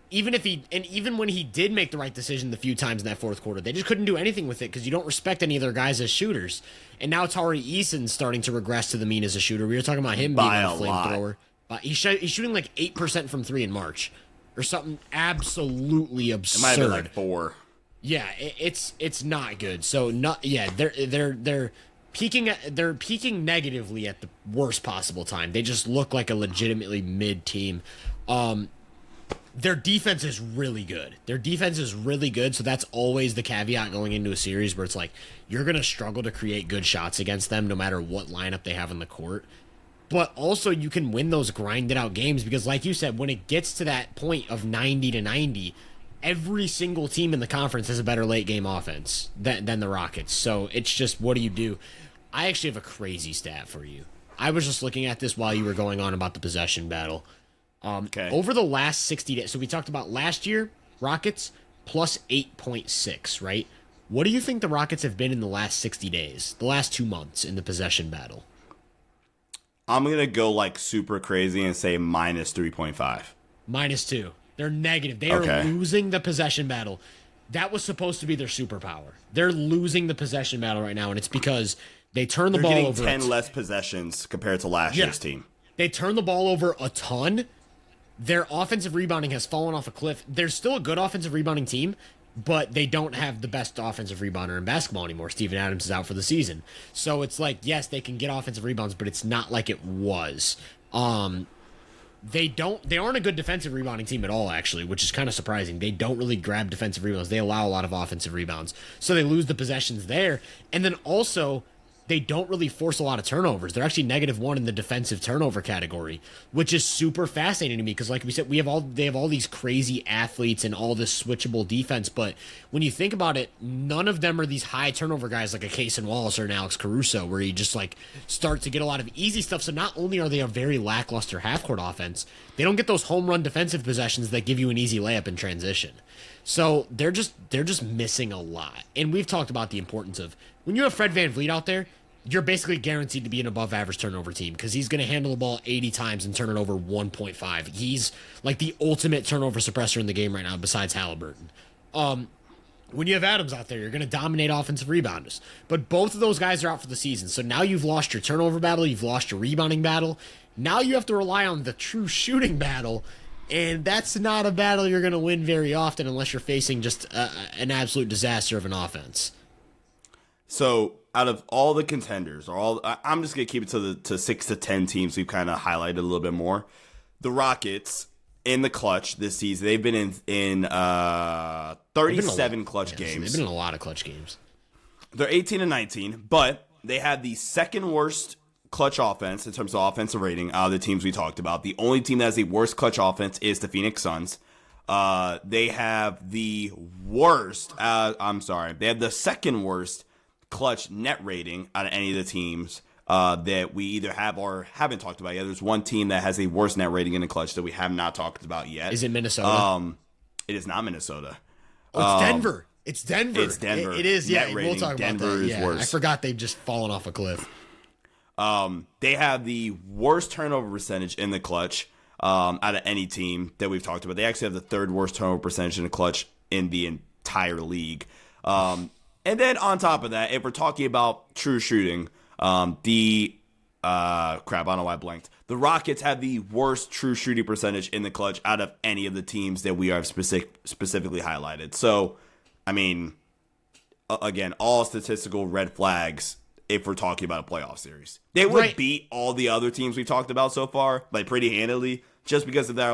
Even when he did make the right decision the few times in that fourth quarter, they just couldn't do anything with it because you don't respect any of their guys as shooters. And now Tari Eason's starting to regress to the mean as a shooter. We were talking about him being a flamethrower. He's shooting 8% from 3 in March. or something absolutely absurd. It might have been like 4. Yeah, it's not good. So they're peaking negatively at the worst possible time. They just look like a legitimately mid team. Their defense is really good. So that's always the caveat going into a series where it's like you're going to struggle to create good shots against them no matter what lineup they have in the court. But also you can win those grinded out games because like you said, when it gets to that point of 90-90, every single team in the conference has a better late game offense than the Rockets. So it's just, what do you do? I actually have a crazy stat for you. I was just looking at this while you were going on about the possession battle. Okay. Over the last 60 days, so we talked about last year, Rockets plus 8.6, right? What do you think the Rockets have been in the last 60 days, the last 2 months in the possession battle? I'm going to go like super crazy and say minus 3.5. -2. They're negative. They are losing the possession battle. That was supposed to be their superpower. They're losing the possession battle right now, and it's because they turn the ball over. They're getting 10 less possessions compared to last year's team. They turn the ball over a ton. Their offensive rebounding has fallen off a cliff. They're still a good offensive rebounding team, but they don't have the best offensive rebounder in basketball anymore. Steven Adams is out for the season. So it's like, yes, they can get offensive rebounds, but it's not like it was. They aren't a good defensive rebounding team at all, actually, which is kind of surprising. They don't really grab defensive rebounds. They allow a lot of offensive rebounds. So they lose the possessions there. And then also, they don't really force a lot of turnovers. They're actually -1 in the defensive turnover category, which is super fascinating to me because, like we said, they have all these crazy athletes and all this switchable defense. But when you think about it, none of them are these high turnover guys like a Cason Wallace or an Alex Caruso, where you just like start to get a lot of easy stuff. So not only are they a very lackluster half-court offense, they don't get those home run defensive possessions that give you an easy layup in transition. So they're just missing a lot. And we've talked about the importance of when you have Fred VanVleet out there, you're basically guaranteed to be an above average turnover team because he's going to handle the ball 80 times and turn it over 1.5. He's like the ultimate turnover suppressor in the game right now besides Halliburton. When you have Adams out there, you're going to dominate offensive rebounders. But both of those guys are out for the season. So now you've lost your turnover battle. You've lost your rebounding battle. Now you have to rely on the true shooting battle. And that's not a battle you're going to win very often unless you're facing just an absolute disaster of an offense. So out of all the contenders, I'm just gonna keep it to 6 to 10 teams we've kind of highlighted a little bit more. The Rockets in the clutch this season, they've been in 37 clutch games. They've been in a lot of clutch games. They're 18-19, but they have the second worst clutch offense in terms of offensive rating out of the teams we talked about. The only team that has the worst clutch offense is the Phoenix Suns. They have the worst. They have the second worst clutch net rating out of any of the teams that we either have or haven't talked about yet. There's one team that has a worse net rating in the clutch that we have not talked about yet. Is it Minnesota? It is not Minnesota. Oh, it's Denver. It's Denver. It's Denver. It is, yeah. Net We'll talk Denver about that. is Yeah, worse. I forgot they've just fallen off a cliff. They have the worst turnover percentage in the clutch out of any team that we've talked about. They actually have the third worst turnover percentage in the clutch in the entire league. And then on top of that, if we're talking about true shooting, I don't know why I blanked. The Rockets have the worst true shooting percentage in the clutch out of any of the teams that we have specifically highlighted. So, I mean, again, all statistical red flags if we're talking about a playoff series. They would beat all the other teams we've talked about so far, like pretty handily, just because of their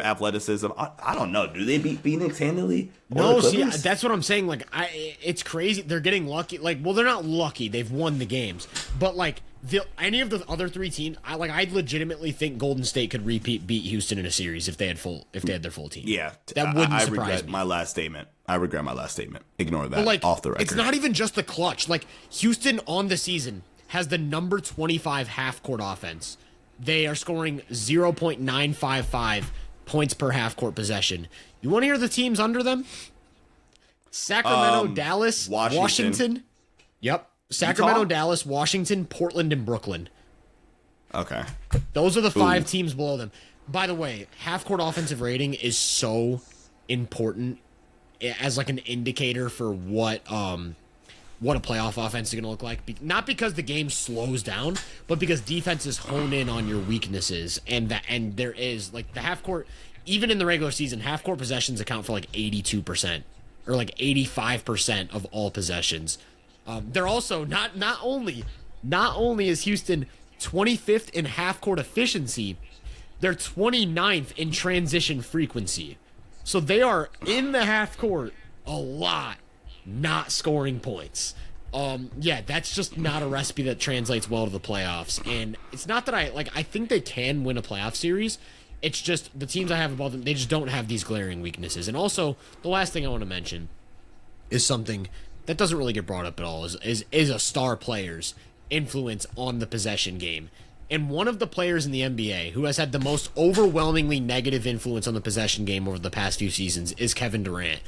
athleticism. I don't know. Do they beat Phoenix handily? No, see, that's what I'm saying. Like, it's crazy. They're getting lucky. Like, well, they're not lucky. They've won the games. But, like, any of the other three teams, I legitimately think Golden State could beat Houston in a series if they had their full team. Yeah. That wouldn't surprise me. I regret my last statement. Ignore that. But, like, off the record. It's not even just the clutch. Like, Houston on the season has the number 25 half-court offense. They are scoring 0.955 points per half-court possession. You want to hear the teams under them? Sacramento, Dallas, Washington. Yep. Sacramento, Utah? Dallas, Washington, Portland, and Brooklyn. Okay. Those are the 5 teams below them. By the way, half-court offensive rating is so important as like an indicator for what a playoff offense is going to look like. Not because the game slows down, but because defenses hone in on your weaknesses, and there is like the half court. even in the regular season, half-court possessions account for like 82% or like 85% of all possessions. They're also not only is Houston 25th in half-court efficiency, they're 29th in transition frequency. So they are in the half court a lot, not scoring points. Yeah, that's just not a recipe that translates well to the playoffs. And it's not that I think they can win a playoff series. It's just the teams I have above them, they just don't have these glaring weaknesses. And also, the last thing I want to mention is something that doesn't really get brought up at all, is a star player's influence on the possession game. And one of the players in the NBA who has had the most overwhelmingly negative influence on the possession game over the past few seasons is Kevin Durant.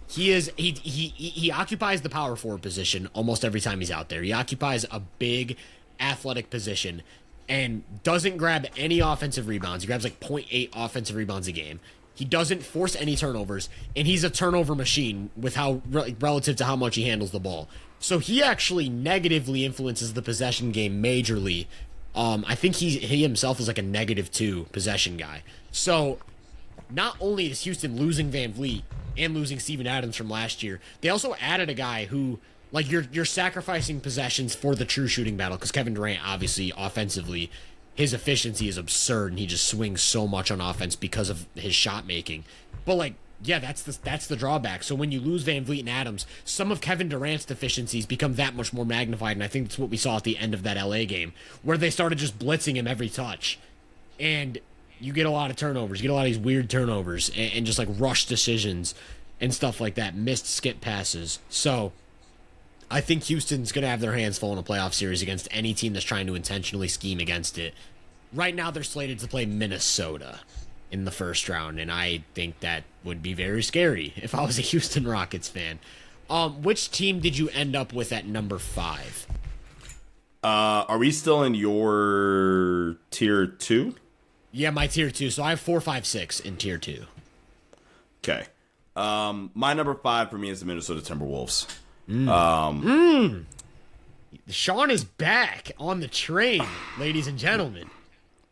He occupies the power forward position almost every time he's out there. He occupies a big athletic position and doesn't grab any offensive rebounds. He grabs like 0.8 offensive rebounds a game. He doesn't force any turnovers, and he's a turnover machine with how relative to how much he handles the ball. So he actually negatively influences the possession game majorly. I think he himself is like a -2 possession guy. So not only is Houston losing Van Vliet and losing Steven Adams from last year, they also added a guy who, like, you're sacrificing possessions for the true shooting battle, because Kevin Durant, obviously, offensively, his efficiency is absurd, and he just swings so much on offense because of his shot making. But, like, yeah, that's the drawback. So when you lose Van Vliet and Adams, some of Kevin Durant's deficiencies become that much more magnified, and I think that's what we saw at the end of that LA game, where they started just blitzing him every touch. And you get a lot of turnovers. You get a lot of these weird turnovers and just, like, rush decisions and stuff like that, missed skip passes. So I think Houston's going to have their hands full in a playoff series against any team that's trying to intentionally scheme against it. Right now, they're slated to play Minnesota in the first round, and I think that would be very scary if I was a Houston Rockets fan. Which team did you end up with at number 5? Are we still in your tier 2? Yeah, my tier 2. So I have 4, 5, 6 in tier 2. Okay. My number 5 for me is the Minnesota Timberwolves. Sean is back on the train, ladies and gentlemen.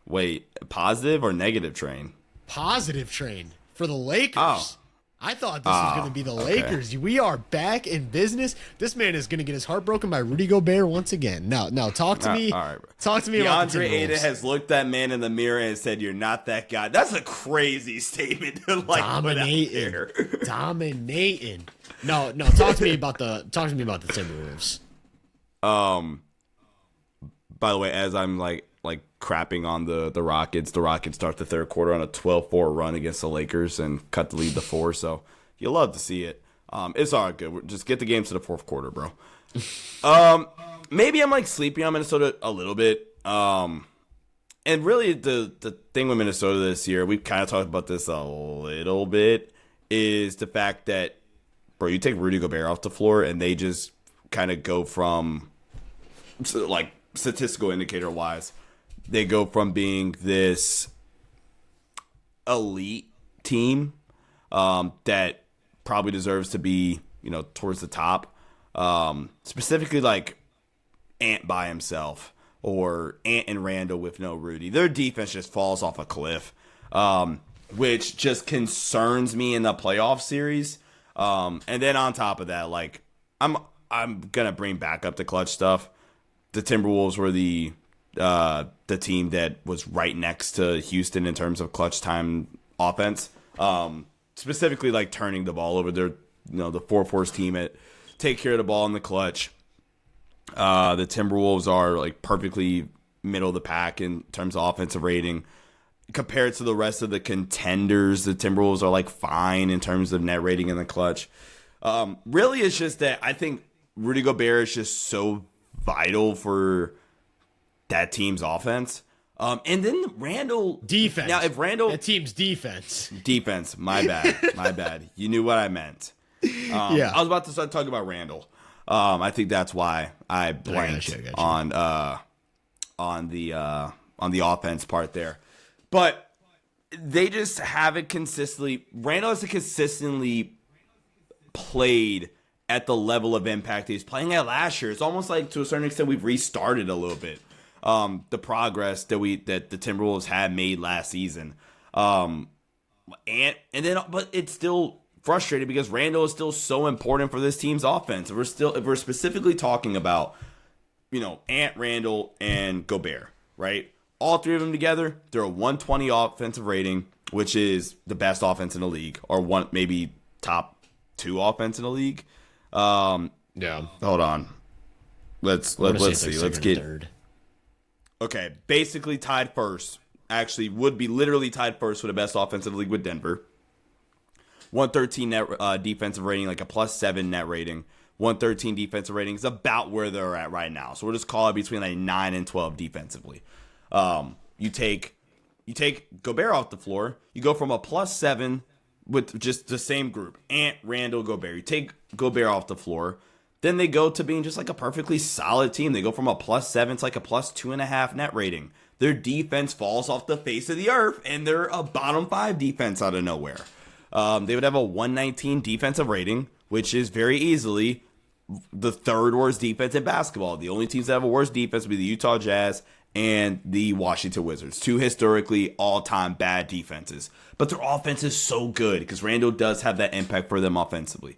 Wait, positive or negative train? Positive train for the Lakers. Oh. I thought this was going to be the Lakers. We are back in business. This man is going to get his heart broken by Rudy Gobert once again. No, talk to me. All right, bro. Talk to me about the DeAndre Timberwolves. Ayton has looked that man in the mirror and said, "You're not that guy." That's a crazy statement to put out there. Dominating. No. Talk to me about the Timberwolves. By the way, as I'm like crapping on the Rockets start the third quarter on a 12-4 run against the Lakers and cut the lead to 4. So you love to see it. It's all good. Just get the games to the fourth quarter, bro. Maybe I'm like sleepy on Minnesota a little bit. And really the thing with Minnesota this year, we've kind of talked about this a little bit, is the fact that, bro, you take Rudy Gobert off the floor and they just kind of go from, like, statistical indicator wise, they go from being this elite team that probably deserves to be, towards the top. Specifically like Ant by himself or Ant and Randall with no Rudy. Their defense just falls off a cliff, which just concerns me in the playoff series. And then on top of that, like, I'm going to bring back up the clutch stuff. The Timberwolves were the team that was right next to Houston in terms of clutch time offense. Specifically, like, turning the ball over. They're, the 4-4 team at take care of the ball in the clutch. The Timberwolves are, like, perfectly middle of the pack in terms of offensive rating. Compared to the rest of the contenders, the Timberwolves are, like, fine in terms of net rating in the clutch. Really, it's just that I think Rudy Gobert is just so vital for that team's offense. And then Randall defense. Now, if Randall, that team's defense, my bad. You knew what I meant. Yeah, I was about to start talking about Randall. I think that's why I blanked on the offense part there. But they just haven't consistently. Randall hasn't consistently played at the level of impact he's playing at last year. It's almost like, to a certain extent, we've restarted a little bit the progress that the Timberwolves had made last season. But it's still frustrating because Randall is still so important for this team's offense. If we're specifically talking about, Ant, Randall, and Gobert, right? All three of them together, they're a 120 offensive rating, which is the best offense in the league, or one maybe top 2 offense in the league. Yeah. Hold on. Let's see. Let's get third. Okay, basically tied first. Actually, would be literally tied first for the best offense in the league with Denver. 113 net defensive rating, like a +7 net rating. 113 defensive rating is about where they're at right now. So we'll just call it between like 9 and 12 defensively. You take Gobert off the floor. You go from a +7 with just the same group, Ant, Randall, Gobert. You take Gobert off the floor. Then they go to being just like a perfectly solid team. They go from a +7 to like a +2.5 net rating. Their defense falls off the face of the earth, and they're a bottom 5 defense out of nowhere. They would have a 119 defensive rating, which is very easily the 3rd worst defense in basketball. The only teams that have a worse defense would be the Utah Jazz and the Washington Wizards. 2 historically all-time bad defenses. But their offense is so good because Randall does have that impact for them offensively.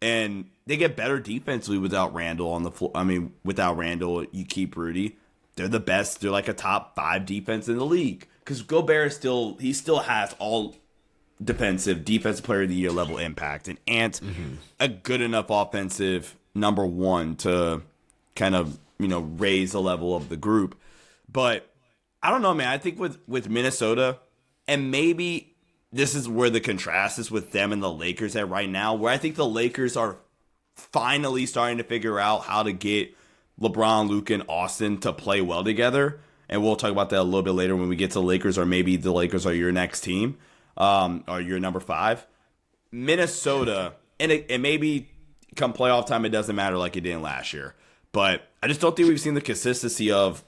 And they get better defensively without Randall on the floor. I mean, without Randall, you keep Rudy. They're the best. They're like a top 5 defense in the league. Because Gobert still has all defensive player of the year level impact. And Ant, a good enough offensive number 1 to kind of, raise the level of the group. But I don't know, man. I think with Minnesota, and maybe this is where the contrast is with them and the Lakers at right now, where I think the Lakers are finally starting to figure out how to get LeBron, Luka, and Austin to play well together. And we'll talk about that a little bit later when we get to the Lakers, or maybe the Lakers are your next team, or your number 5. Minnesota, and maybe come playoff time, it doesn't matter like it did last year. But I just don't think we've seen the consistency of,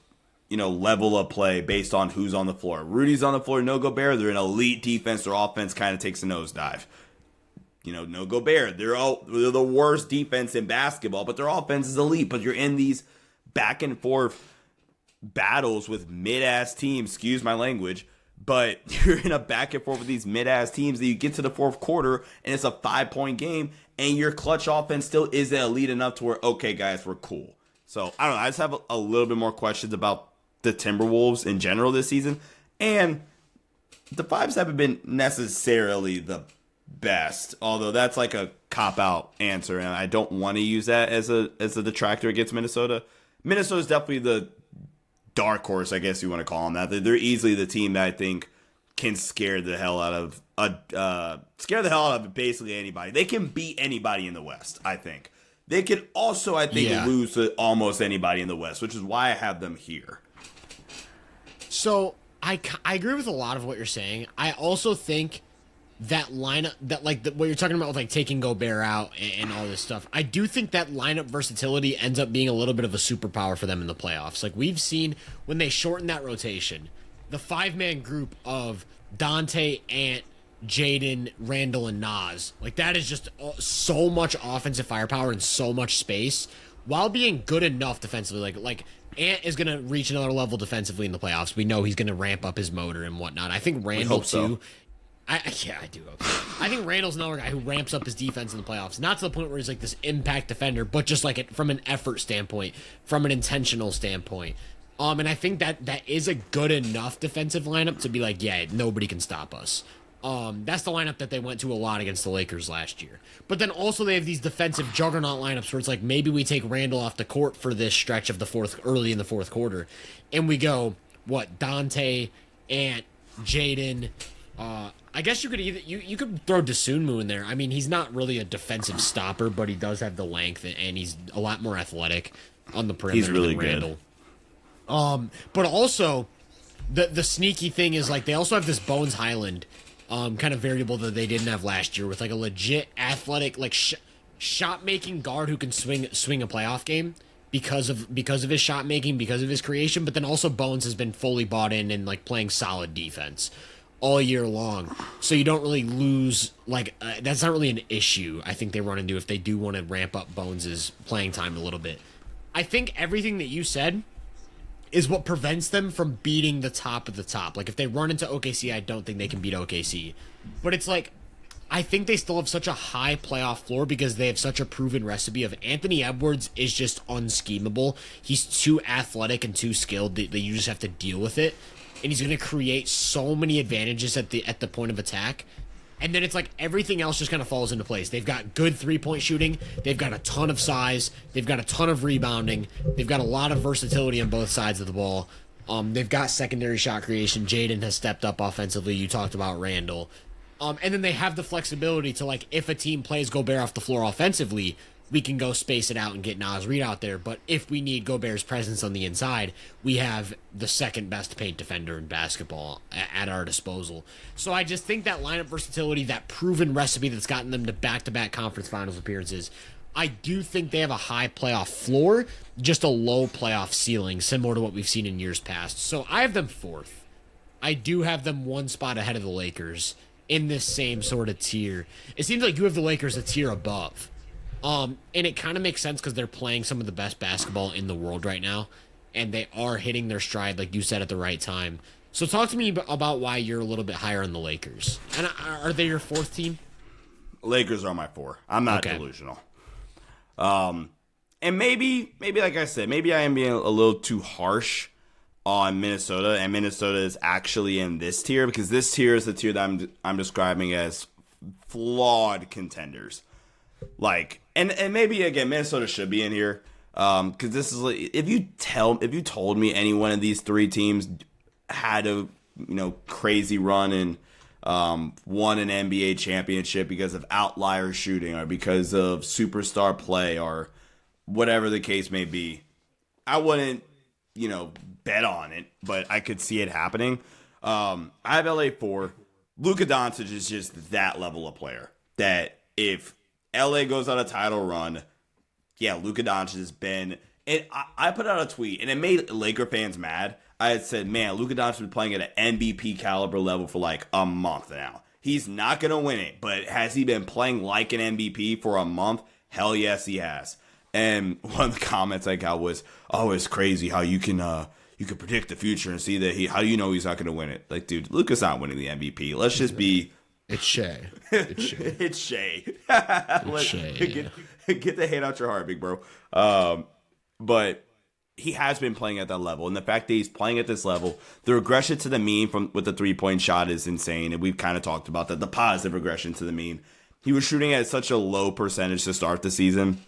level of play based on who's on the floor. Rudy's on the floor, no Gobert. They're an elite defense. Their offense kind of takes a nosedive. No Gobert. They're the worst defense in basketball, but their offense is elite. But you're in these back and forth battles with mid-ass teams. Excuse my language. But you're in a back and forth with these mid-ass teams that you get to the 4th quarter, and it's a 5-point game, and your clutch offense still isn't elite enough to where, okay, guys, we're cool. So, I don't know. I just have a little bit more questions about the Timberwolves in general this season. And the Fives haven't been necessarily the best, although that's like a cop-out answer, and I don't want to use that as a detractor against Minnesota. Minnesota's definitely the dark horse, I guess you want to call them that. They're easily the team that I think can scare the hell out of basically anybody. They can beat anybody in the West, I think. They can also, I think, lose to almost anybody in the West, which is why I have them here. So I agree with a lot of what you're saying. I also think that lineup, that what you're talking about with like taking Gobert out and all this stuff, I do think that lineup versatility ends up being a little bit of a superpower for them in the playoffs. Like we've seen when they shorten that rotation, the 5-man group of Dante, Ant, Jaden, Randall, and Nas, like that is just so much offensive firepower and so much space while being good enough defensively. Like Ant is going to reach another level defensively in the playoffs. We know he's going to ramp up his motor and whatnot. I think Randall too. I do hope so. I think Randall's another guy who ramps up his defense in the playoffs. Not to the point where he's like this impact defender, but just like from an effort standpoint, from an intentional standpoint. And I think that is a good enough defensive lineup to be like, yeah, nobody can stop us. That's the lineup that they went to a lot against the Lakers last year. But then also they have these defensive juggernaut lineups where it's like maybe we take Randall off the court for this stretch of early in the 4th quarter, and we go Dante, Ant, Jaden. I guess you could you could throw Dosunmu in there. I mean, he's not really a defensive stopper, but he does have the length and he's a lot more athletic on the perimeter. He's really than Randall. Good. But also the sneaky thing is like they also have this Bones Highland kind of variable that they didn't have last year with like a legit athletic like shot making guard who can swing a playoff game because of his shot making, because of his creation. But then also Bones has been fully bought in and like playing solid defense all year long, so you don't really lose that's not really an issue I think they run into if they do want to ramp up Bones's playing time a little bit. I think everything that you said is what prevents them from beating the top of the top. Like, if they run into OKC, I don't think they can beat OKC. But it's like, I think they still have such a high playoff floor because they have such a proven recipe of Anthony Edwards is just unschemable. He's too athletic and too skilled that you just have to deal with it. And he's going to create so many advantages at the point of attack. And then it's like everything else just kind of falls into place. They've got good three-point shooting. They've got a ton of size. They've got a ton of rebounding. They've got a lot of versatility on both sides of the ball. They've got secondary shot creation. Jaden has stepped up offensively. You talked about Randall. And then they have the flexibility to, like, if a team plays Gobert off the floor offensively, we can go space it out and get Naz Reid out there. But if we need Gobert's presence on the inside, we have the second best paint defender in basketball at our disposal. So I just think that lineup versatility, that proven recipe that's gotten them to back-to-back conference finals appearances, I do think they have a high playoff floor, just a low playoff ceiling, similar to what we've seen in years past. So I have them fourth. I do have them one spot ahead of the Lakers in this same sort of tier. It seems like you have the Lakers a tier above. And it kind of makes sense because they're playing some of the best basketball in the world right now, and they are hitting their stride, like you said, at the right time. So talk to me about why you're a little bit higher on the Lakers. And are they your fourth team? Lakers are my 4. I'm not delusional. And maybe like I said, maybe I am being a little too harsh on Minnesota, and Minnesota is actually in this tier because this tier is the tier that I'm describing as flawed contenders. Like, and maybe again, Minnesota should be in here, because this is like, if you told me any one of these 3 teams had a crazy run and won an NBA championship because of outlier shooting or because of superstar play or whatever the case may be, I wouldn't bet on it, but I could see it happening. I have LA 4. Luka Doncic is just that level of player that if LA goes on a title run, yeah, Luka Doncic has been. And I put out a tweet, and it made Laker fans mad. I had said, man, Luka Doncic has been playing at an MVP caliber level for like a month now. He's not going to win it, but has he been playing like an MVP for a month? Hell yes, he has. And one of the comments I got was, oh, it's crazy how you can predict the future and see that how do you know he's not going to win it? Like, dude, Luka's not winning the MVP. Let's just be... It's Shea. It's Shea. It's Shea. Yeah. Get the hate out your heart, big bro. But he has been playing at that level, and the fact that he's playing at this level, the regression to the mean with the 3-point shot is insane, and we've kind of talked about that. The positive regression to the mean. He was shooting at such a low percentage to start the season,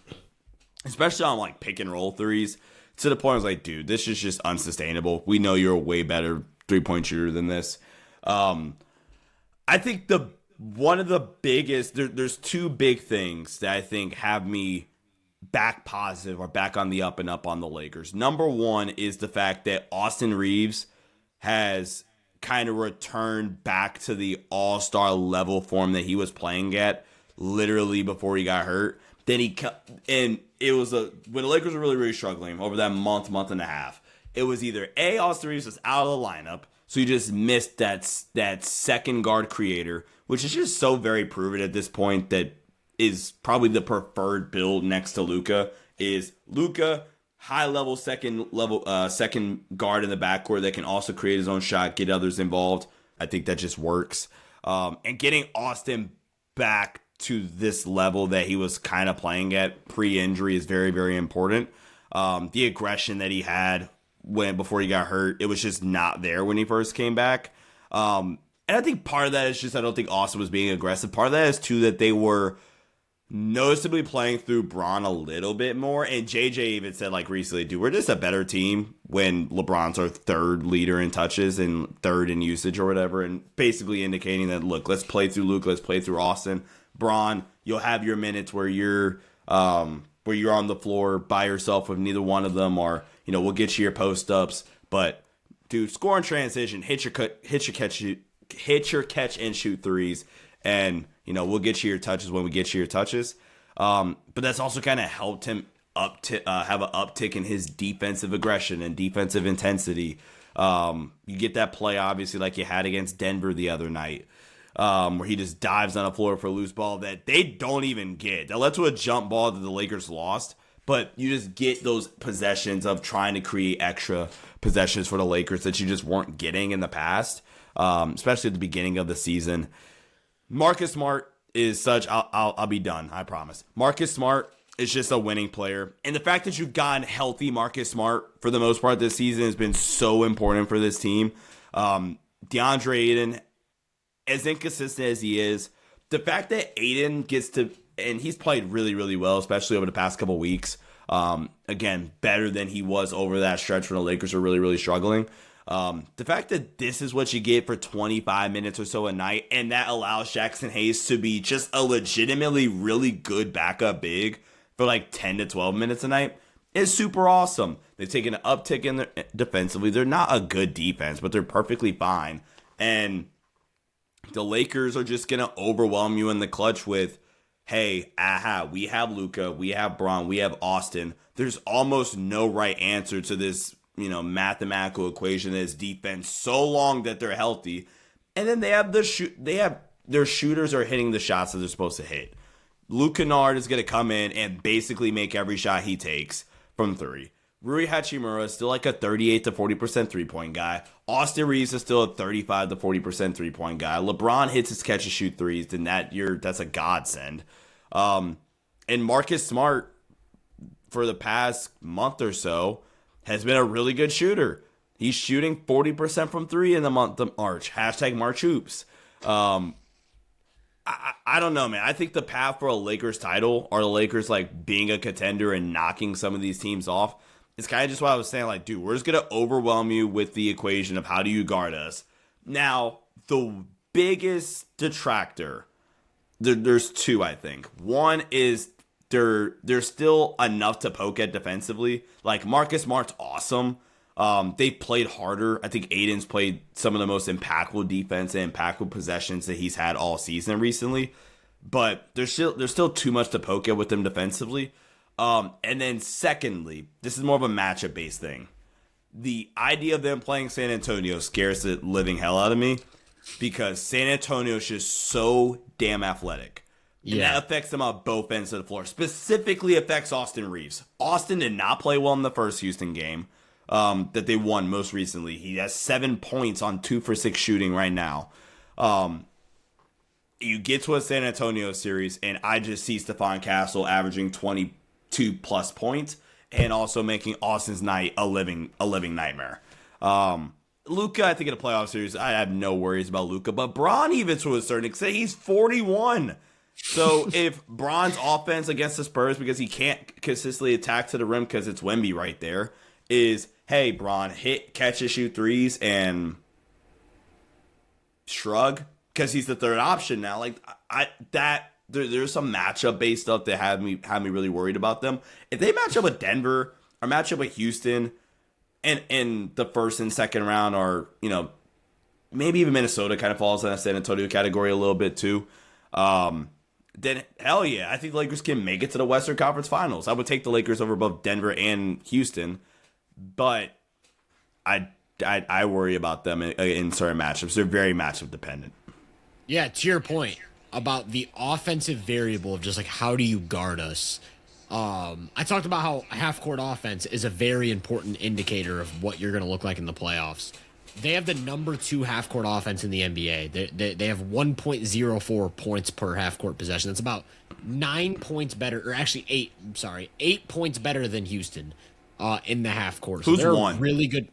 especially on like pick and roll threes, to the point I was like, dude, this is just unsustainable. We know you're a way better 3-point shooter than this. I think one of the biggest, there's 2 big things that I think have me back positive or back on the up and up on the Lakers. Number 1 is the fact that Austin Reeves has kind of returned back to the all-star level form that he was playing at literally before he got hurt. Then it was when the Lakers were really, really struggling over that month and a half. It was either Austin Reeves was out of the lineup, so you just missed that second guard creator, which is just so very proven at this point that is probably the preferred build next to Luka. Is Luka, high level second guard in the backcourt that can also create his own shot, get others involved. I think that just works. And getting Austin back to this level that he was kind of playing at pre-injury is very, very important. The aggression that he had before he got hurt, it was just not there when he first came back. And I think part of that is just I don't think Austin was being aggressive. Part of that is too that they were noticeably playing through Bron a little bit more. And JJ even said like recently, dude, we're just a better team when LeBron's our 3rd leader in touches and 3rd in usage or whatever. And basically indicating that, look, let's play through Luke, let's play through Austin. Bron, you'll have your minutes where you're on the floor by yourself with neither one of them, or we'll get you your post ups. But dude, score in transition, hit your catch and shoot threes, and we'll get you your touches when we get you your touches. But that's also kind of helped him have an uptick in his defensive aggression and defensive intensity. You get that play obviously like you had against Denver the other night. Where he just dives on the floor for a loose ball that they don't even get. That led to a jump ball that the Lakers lost, but you just get those possessions of trying to create extra possessions for the Lakers that you just weren't getting in the past, especially at the beginning of the season. Marcus Smart is such. I'll be done. I promise. Marcus Smart is just a winning player, and the fact that you've gotten healthy Marcus Smart for the most part this season has been so important for this team. DeAndre Ayton, as inconsistent as he is, the fact that Ayton gets to, and he's played really, really well, especially over the past couple weeks. Again, better than he was over that stretch when the Lakers were really, really struggling. The fact that this is what you get for 25 minutes or so a night, and that allows Jackson Hayes to be just a legitimately really good backup big for like 10 to 12 minutes a night is super awesome. They've taken an uptick in their defensively. They're not a good defense, but they're perfectly fine. And the Lakers are just going to overwhelm you in the clutch with, hey, we have Luka, we have Braun, we have Austin. There's almost no right answer to this, mathematical equation that is defense so long that they're healthy. And then they have their shooters are hitting the shots that they're supposed to hit. Luke Kennard is going to come in and basically make every shot he takes from three. Rui Hachimura is still like a 38 to 40% three-point guy. Austin Reeves is still a 35 to 40% three-point guy. LeBron hits his catch-and-shoot threes, then that's a godsend. And Marcus Smart, for the past month or so, has been a really good shooter. He's shooting 40% from three in the month of March. #MarchHoops. I don't know, man. I think the path for a Lakers title, or the Lakers like being a contender and knocking some of these teams off, it's kind of just what I was saying. Like, dude, we're just going to overwhelm you with the equation of how do you guard us. Now, the biggest detractor, there's two, I think. One is there's still enough to poke at defensively. Like, Marcus Smart's awesome. They played harder. I think Aiden's played some of the most impactful defense and impactful possessions that he's had all season recently. But there's still too much to poke at with them defensively. And then secondly, this is more of a matchup-based thing. The idea of them playing San Antonio scares the living hell out of me because San Antonio is just so damn athletic. And that affects them on both ends of the floor. Specifically affects Austin Reeves. Austin did not play well in the first Houston game that they won most recently. He has 7 points on 2 for 6 shooting right now. You get to a San Antonio series, and I just see Stephon Castle averaging 22 plus points and also making Austin's night a living nightmare. Luka, I think in a playoff series, I have no worries about Luka, but Bron, even to a certain extent, he's 41. So if Bron's offense against the Spurs, because he can't consistently attack to the rim because it's Wemby right there, is, hey, Bron, hit, catch and shoot threes and shrug because he's the third option now. Like there's some matchup based stuff that had me really worried about them. If they match up with Denver or match up with Houston, and in the first and second round, or maybe even Minnesota kind of falls in that San Antonio category a little bit too. Then hell yeah, I think the Lakers can make it to the Western Conference Finals. I would take the Lakers over both Denver and Houston, but I worry about them in certain matchups. They're very matchup dependent. Yeah, to your point about the offensive variable of just like how do you guard us. I talked about how half-court offense is a very important indicator of what you're going to look like in the playoffs. They have the number 2 half-court offense in the NBA. They have 1.04 points per half-court possession. That's about 9 points better, or actually 8. I'm sorry, 8 points better than Houston in the half-court. So Who's they're one? Really good.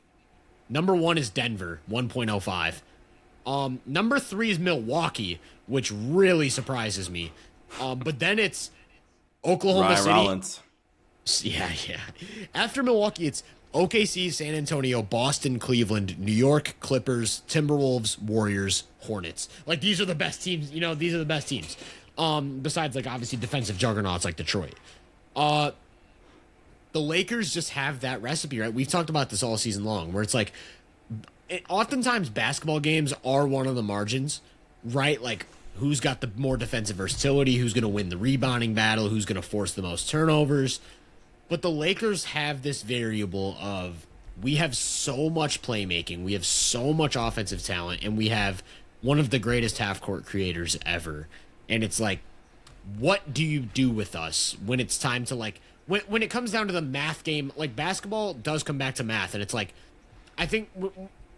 Number 1 is Denver, 1.05. Number 3 is Milwaukee, which really surprises me. But then it's Oklahoma Ryan City. Rollins. Yeah. After Milwaukee, it's OKC, San Antonio, Boston, Cleveland, New York, Clippers, Timberwolves, Warriors, Hornets. Like, these are the best teams. These are the best teams. Besides, like, obviously defensive juggernauts like Detroit. The Lakers just have that recipe, right? We've talked about this all season long, where it's like, oftentimes basketball games are one of the margins, right? Like, who's got the more defensive versatility, who's going to win the rebounding battle, who's going to force the most turnovers. But the Lakers have this variable of, we have so much playmaking, we have so much offensive talent, and we have one of the greatest half-court creators ever. And it's like, what do you do with us when it's time to, like, when it comes down to the math game, like basketball does come back to math, and it's like I think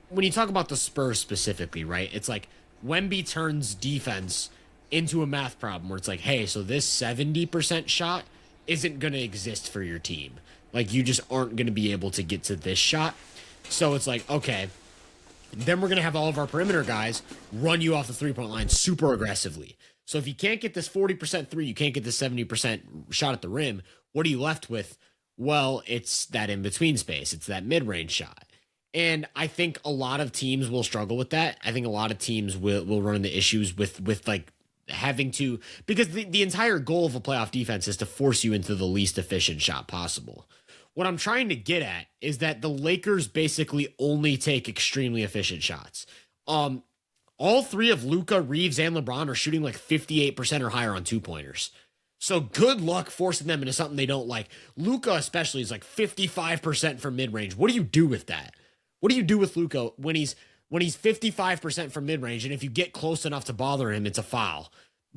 when you talk about the Spurs specifically, right? It's like Wemby turns defense into a math problem where it's like, hey, so this 70% shot isn't going to exist for your team. Like, you just aren't going to be able to get to this shot. So it's like, okay, then we're going to have all of our perimeter guys run you off the three-point line super aggressively. So if you can't get this 40% three, you can't get this 70% shot at the rim, what are you left with? Well, it's that in-between space. It's that mid-range shot. And I think a lot of teams will struggle with that. I think a lot of teams will run into issues with like having to, because the entire goal of a playoff defense is to force you into the least efficient shot possible. What I'm trying to get at is that the Lakers basically only take extremely efficient shots. All three of Luka, Reeves, and LeBron are shooting like 58% or higher on two-pointers. So good luck forcing them into something they don't like. Luka especially is like 55% from mid-range. What do you do with that? What do you do with Luka when he's 55% from mid-range, and if you get close enough to bother him, it's a foul?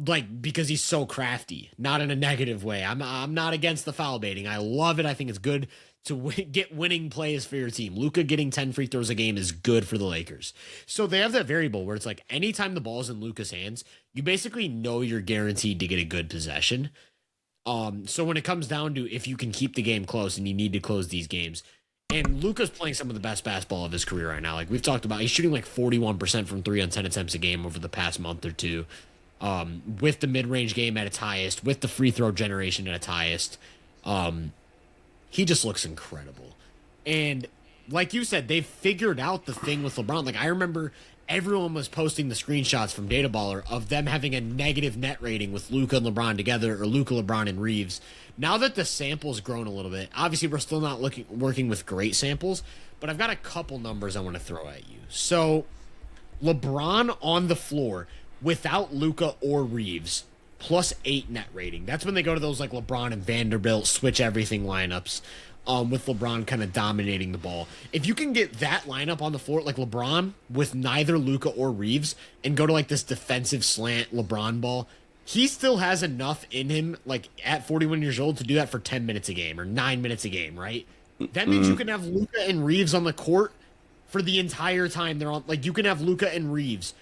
Like, because he's so crafty, not in a negative way. I'm not against the foul baiting. I love it. I think it's good to get winning plays for your team. Luka getting 10 free throws a game is good for the Lakers. So they have that variable where it's like anytime the ball's in Luka's hands, you basically know you're guaranteed to get a good possession. So when it comes down to if you can keep the game close and you need to close these games, and Luka's playing some of the best basketball of his career right now. Like we've talked about, he's shooting like 41% from 3 on 10 attempts a game over the past month or two. With the mid-range game at its highest, with the free throw generation at its highest. He just looks incredible. And like you said, they've figured out the thing with LeBron. Like I remember everyone was posting the screenshots from Data Baller of them having a negative net rating with Luka and LeBron together, or Luka, LeBron, and Reeves. Now that the sample's grown a little bit, obviously we're still not working with great samples, but I've got a couple numbers I want to throw at you. So LeBron on the floor without Luka or Reeves, +8 net rating. That's when they go to those like LeBron and Vanderbilt switch everything lineups, with LeBron kind of dominating the ball. If you can get that lineup on the floor, like LeBron with neither Luka or Reeves, and go to like this defensive slant LeBron ball, he still has enough in him, like at 41 years old, to do that for 10 minutes a game or 9 minutes a game, right? That means you can have Luka and Reeves on the court for the entire time they're on. Like you can have Luka and Reeves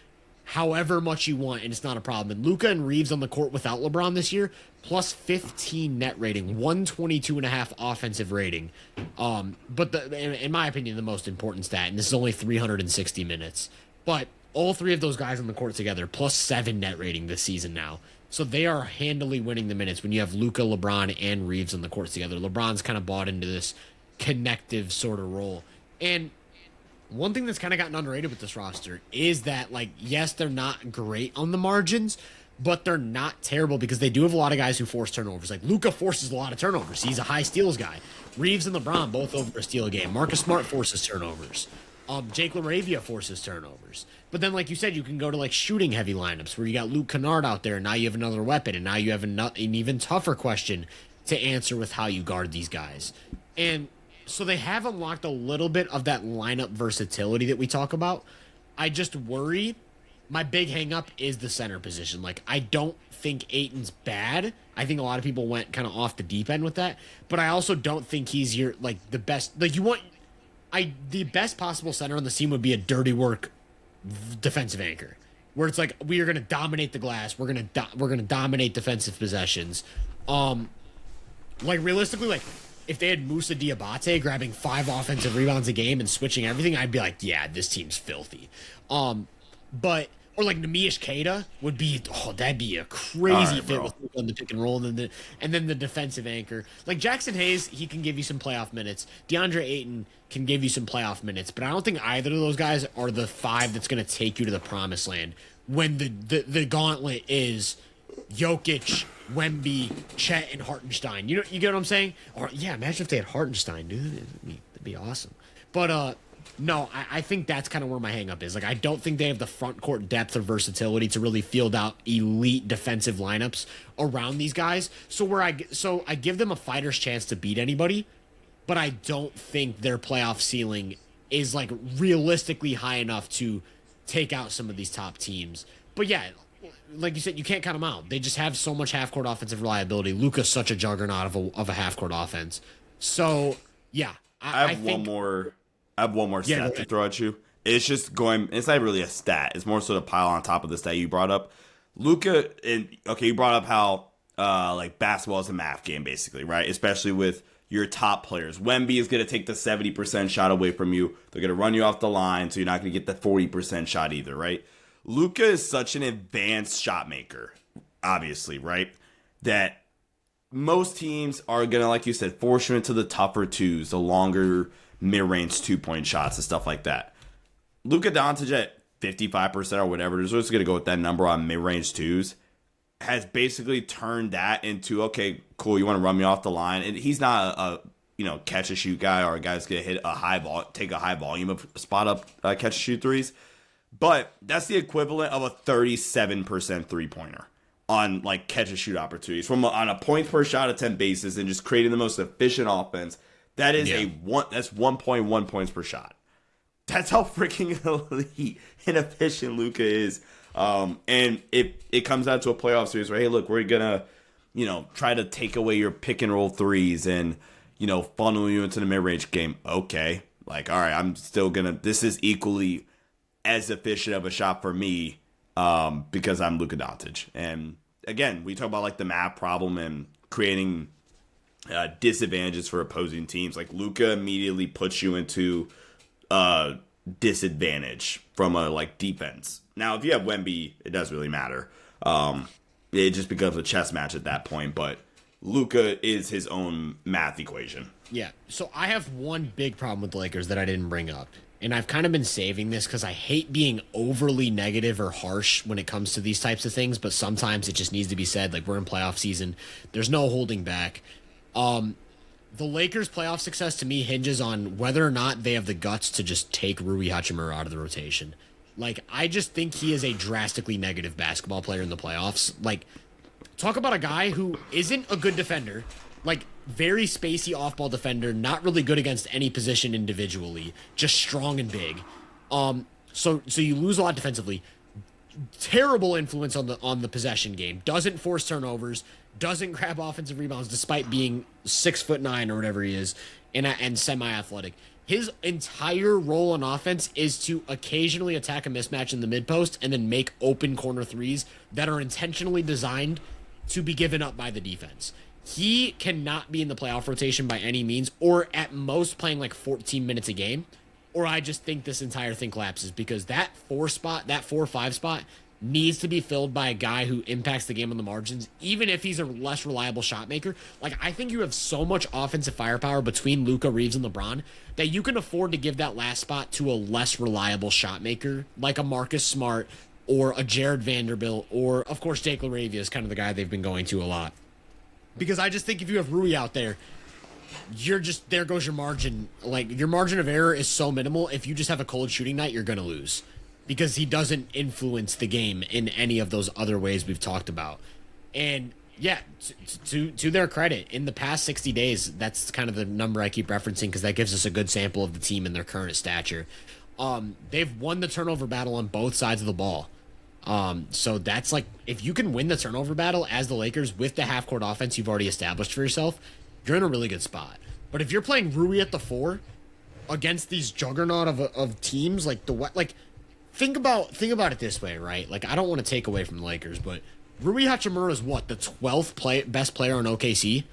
however much you want, and it's not a problem. And Luka and Reeves on the court without LeBron this year, +15 net rating, 122.5 offensive rating. But in my opinion, the most important stat, and this is only 360 minutes, but all three of those guys on the court together, +7 net rating this season now. So they are handily winning the minutes when you have Luka, LeBron, and Reeves on the courts together. LeBron's kind of bought into this connective sort of role. And one thing that's kind of gotten underrated with this roster is that, like, yes, they're not great on the margins, but they're not terrible because they do have a lot of guys who force turnovers. Like, Luka forces a lot of turnovers. He's a high steals guy. Reeves and LeBron both over a steal a game. Marcus Smart forces turnovers. Jake LaRavia forces turnovers. But then, like you said, you can go to, like, shooting-heavy lineups where you got Luke Kennard out there, and now you have another weapon, and now you have an even tougher question to answer with how you guard these guys. And so they have unlocked a little bit of that lineup versatility that we talk about. I just worry. My big hang-up is the center position. Like, I don't think Ayton's bad. I think a lot of people went kind of off the deep end with that. But I also don't think he's your, like, the best. Like, the best possible center on the team would be a dirty work defensive anchor, where it's like, we are going to dominate the glass. We're going to dominate defensive possessions. Like, realistically, like, if they had Moussa Diabate grabbing 5 offensive rebounds a game and switching everything, I'd be like, yeah, this team's filthy. But or like Nemish Keita would be, that'd be a crazy fit with on the pick and roll, and then the defensive anchor. Like Jackson Hayes, he can give you some playoff minutes. DeAndre Ayton can give you some playoff minutes, but I don't think either of those guys are the 5 that's going to take you to the promised land when the gauntlet is Jokic, Wemby, Chet, and Hartenstein. You get what I'm saying? Or yeah, imagine if they had Hartenstein, dude. That'd be awesome. But no, I think that's kind of where my hang-up is. Like, I don't think they have the front court depth or versatility to really field out elite defensive lineups around these guys. So I give them a fighter's chance to beat anybody, but I don't think their playoff ceiling is like realistically high enough to take out some of these top teams. But yeah, like you said, you can't count them out. They just have so much half-court offensive reliability. Luka's such a juggernaut of a half-court offense. So, yeah. I have one more stat to throw at you. It's just going. It's not really a stat. It's more so to pile on top of the stat you brought up. Luka, you brought up how like basketball is a math game, basically, right? Especially with your top players. Wemby is going to take the 70% shot away from you. They're going to run you off the line, so you're not going to get the 40% shot either, right? Luka is such an advanced shot maker, obviously, right? That most teams are going to, like you said, force you into the tougher twos, the longer mid-range 2-point shots and stuff like that. Luka Doncic at 55% or whatever, we're just going to go with that number on mid-range twos, has basically turned that into, okay, cool, you want to run me off the line. And he's not a catch and shoot guy or a guy that's going to hit take a high volume of spot up catch and shoot threes. But that's the equivalent of a 37% three-pointer on like catch and shoot opportunities on a points per shot attempt basis and just creating the most efficient offense. That is that's 1.1 points per shot. That's how freaking elite and efficient Luka is. And it comes out to a playoff series where, hey, look, we're gonna, try to take away your pick and roll threes and, funnel you into the mid-range game. Okay. Like, all right, I'm still this is equally as efficient of a shot for me, because I'm Luka Doncic. And again, we talk about like the math problem and creating disadvantages for opposing teams. Like Luka immediately puts you into disadvantage from a like defense. Now, if you have Wemby, it doesn't really matter. It just becomes a chess match at that point. But Luka is his own math equation. Yeah. So I have one big problem with the Lakers that I didn't bring up. And I've kind of been saving this because I hate being overly negative or harsh when it comes to these types of things. But sometimes it just needs to be said. Like, we're in playoff season. There's no holding back. The Lakers' playoff success to me hinges on whether or not they have the guts to just take Rui Hachimura out of the rotation. Like, I just think he is a drastically negative basketball player in the playoffs. Like, talk about a guy who isn't a good defender, like, very spacey off-ball defender, not really good against any position individually, just strong and big. So you lose a lot defensively. Terrible influence on the possession game. Doesn't force turnovers. Doesn't grab offensive rebounds despite being 6'9" or whatever he is, and semi-athletic. His entire role on offense is to occasionally attack a mismatch in the mid-post and then make open corner threes that are intentionally designed to be given up by the defense. He cannot be in the playoff rotation by any means, or at most playing like 14 minutes a game, or I just think this entire thing collapses because that 4-5 spot needs to be filled by a guy who impacts the game on the margins, even if he's a less reliable shot maker. Like, I think you have so much offensive firepower between Luka, Reeves, and LeBron that you can afford to give that last spot to a less reliable shot maker, like a Marcus Smart or a Jared Vanderbilt, or, of course, Jake LaRavia is kind of the guy they've been going to a lot. Because I just think if you have Rui out there, there goes your margin. Like, your margin of error is so minimal. If you just have a cold shooting night, you're going to lose. Because he doesn't influence the game in any of those other ways we've talked about. And yeah, to their credit, in the past 60 days, that's kind of the number I keep referencing because that gives us a good sample of the team and their current stature. They've won the turnover battle on both sides of the ball. So that's like, if you can win the turnover battle as the Lakers with the half-court offense you've already established for yourself, you're in a really good spot. But if you're playing Rui at the 4 against these juggernaut of teams like think about it this way, right? Like, I don't want to take away from the Lakers, but Rui Hachimura is what, the 12th best player on OKC?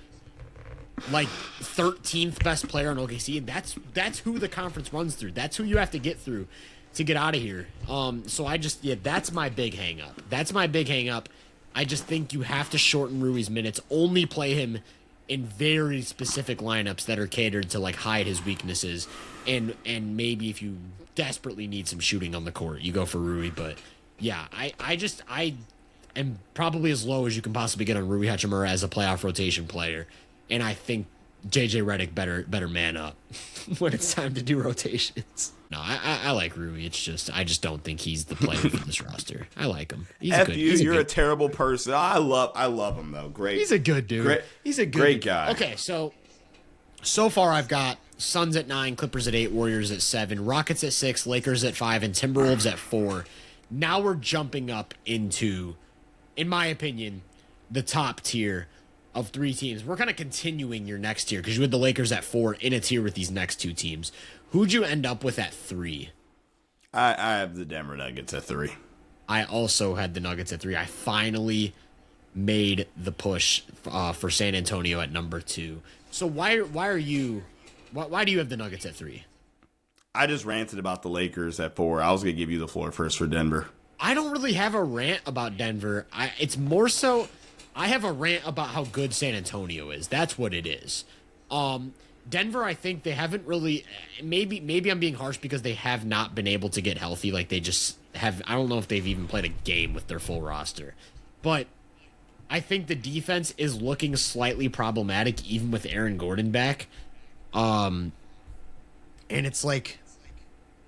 Like 13th best player on OKC. That's who the conference runs through. That's who you have to get through to get out of here. So that's my big hang up. I just think you have to shorten Rui's minutes. Only play him in very specific lineups that are catered to like hide his weaknesses, and maybe if you desperately need some shooting on the court, you go for Rui. But yeah, I am probably as low as you can possibly get on Rui Hachimura as a playoff rotation player, and I think JJ Redick better man up when it's time to do rotations. No, I like Rui. It's just I just don't think he's the player for this roster. I like him. You're a terrible person. I love him though. Great. He's a good dude. He's a great guy. Okay, so far I've got Suns at 9, Clippers at 8, Warriors at 7, Rockets at 6, Lakers at 5, and Timberwolves at 4. now we're jumping up into, in my opinion, the top tier of 3 teams. We're kind of continuing your next tier because you had the Lakers at 4 in a tier with these next 2 teams. Who'd you end up with at 3? I have the Denver Nuggets at 3. I also had the Nuggets at 3. I finally made the push for San Antonio at number 2. So why do you have the Nuggets at 3? I just ranted about the Lakers at 4. I was gonna give you the floor first for Denver. I don't really have a rant about Denver. It's more so I have a rant about how good San Antonio is. That's what it is. Denver, I think they haven't really. Maybe I'm being harsh because they have not been able to get healthy. Like they just have. I don't know if they've even played a game with their full roster, but I think the defense is looking slightly problematic, even with Aaron Gordon back. And it's like,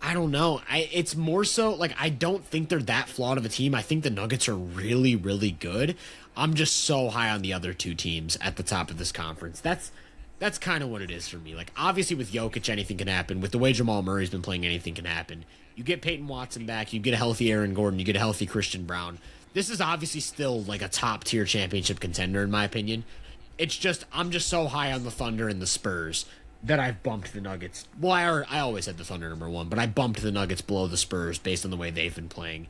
I don't know. It's more so like I don't think they're that flawed of a team. I think the Nuggets are really, really good. I'm just so high on the other 2 teams at the top of this conference. That's kind of what it is for me. Like, obviously with Jokic, anything can happen. With the way Jamal Murray's been playing, anything can happen. You get Peyton Watson back, you get a healthy Aaron Gordon, you get a healthy Christian Brown. This is obviously still like a top-tier championship contender, in my opinion. It's just, I'm just so high on the Thunder and the Spurs that I've bumped the Nuggets. Well, I always had the Thunder number 1, but I bumped the Nuggets below the Spurs based on the way they've been playing.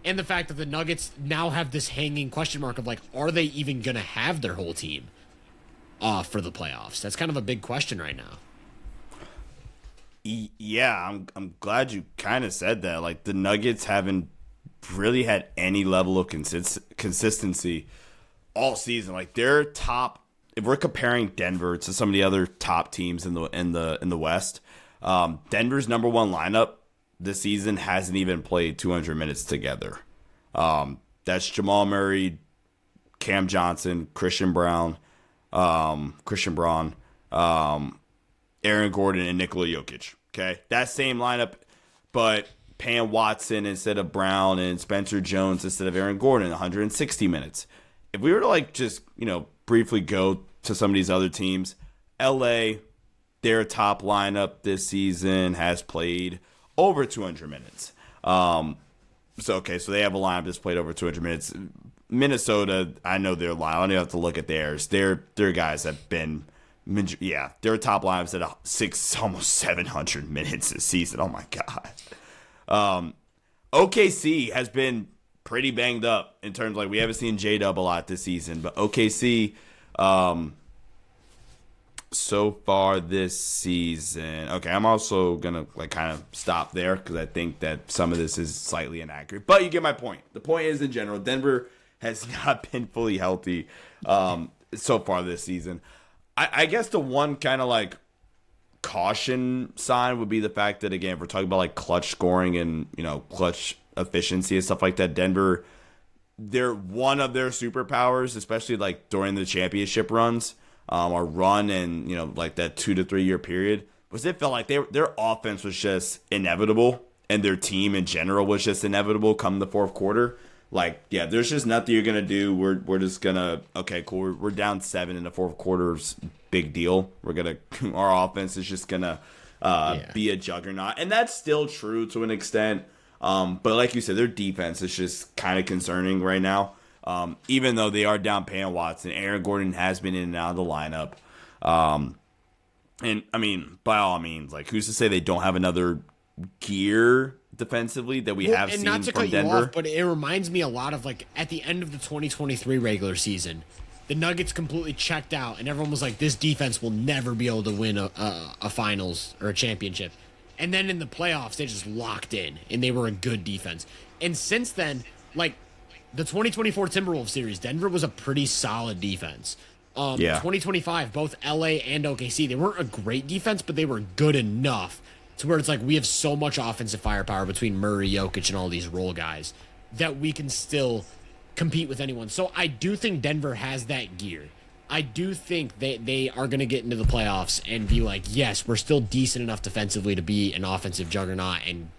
And the fact that the Nuggets now have this hanging question mark of, like, are they even going to have their whole team for the playoffs? That's kind of a big question right now. Yeah, I'm glad you kind of said that. Like, the Nuggets haven't really had any level of consistency all season. Like, they're top. If we're comparing Denver to some of the other top teams in the West, Denver's number 1 lineup this season hasn't even played 200 minutes together. That's Jamal Murray, Cam Johnson, Christian Braun, Aaron Gordon, and Nikola Jokic. Okay, that same lineup, but paying Watson instead of Brown and Spencer Jones instead of Aaron Gordon, 160 minutes. If we were to like just briefly go to some of these other teams, LA, their top lineup this season has played over 200 minutes. So they have a lineup that's played over 200 minutes. Minnesota, I know their line. I don't even have to look at theirs. Their guys have been, their top lineup's at almost 700 minutes this season. Oh my god. OKC has been pretty banged up in terms like we haven't seen J-Dub a lot this season, but OKC, so far this season. Okay, I'm also gonna kind of stop there because I think that some of this is slightly inaccurate. But you get my point. The point is, in general, Denver has not been fully healthy so far this season. I guess the one kind of caution sign would be the fact that, again, if we're talking about clutch scoring and clutch efficiency and stuff like that, Denver, they're one of their superpowers, especially during the championship runs. Or run in that 2 to 3 year period, was it felt like their offense was just inevitable and their team in general was just inevitable come the fourth quarter. There's just nothing you're gonna do. We're just gonna cool. We're down 7 in the fourth quarter's big deal. Our offense is just gonna be a juggernaut, and that's still true to an extent. But like you said, their defense is just kind of concerning right now. Even though they are down Peyton Watson, Aaron Gordon has been in and out of the lineup. And I mean, by all means, who's to say they don't have another gear defensively that we have seen not to from cut Denver? You off, but it reminds me a lot of at the end of the 2023 regular season, the Nuggets completely checked out, and everyone was like, "This defense will never be able to win a finals or a championship." And then in the playoffs, they just locked in, and they were a good defense. And since then, the 2024 Timberwolves series, Denver was a pretty solid defense. 2025, both LA and OKC, they weren't a great defense, but they were good enough to where it's we have so much offensive firepower between Murray, Jokic, and all these role guys that we can still compete with anyone. So I do think Denver has that gear. I do think they are going to get into the playoffs and be yes, we're still decent enough defensively to be an offensive juggernaut and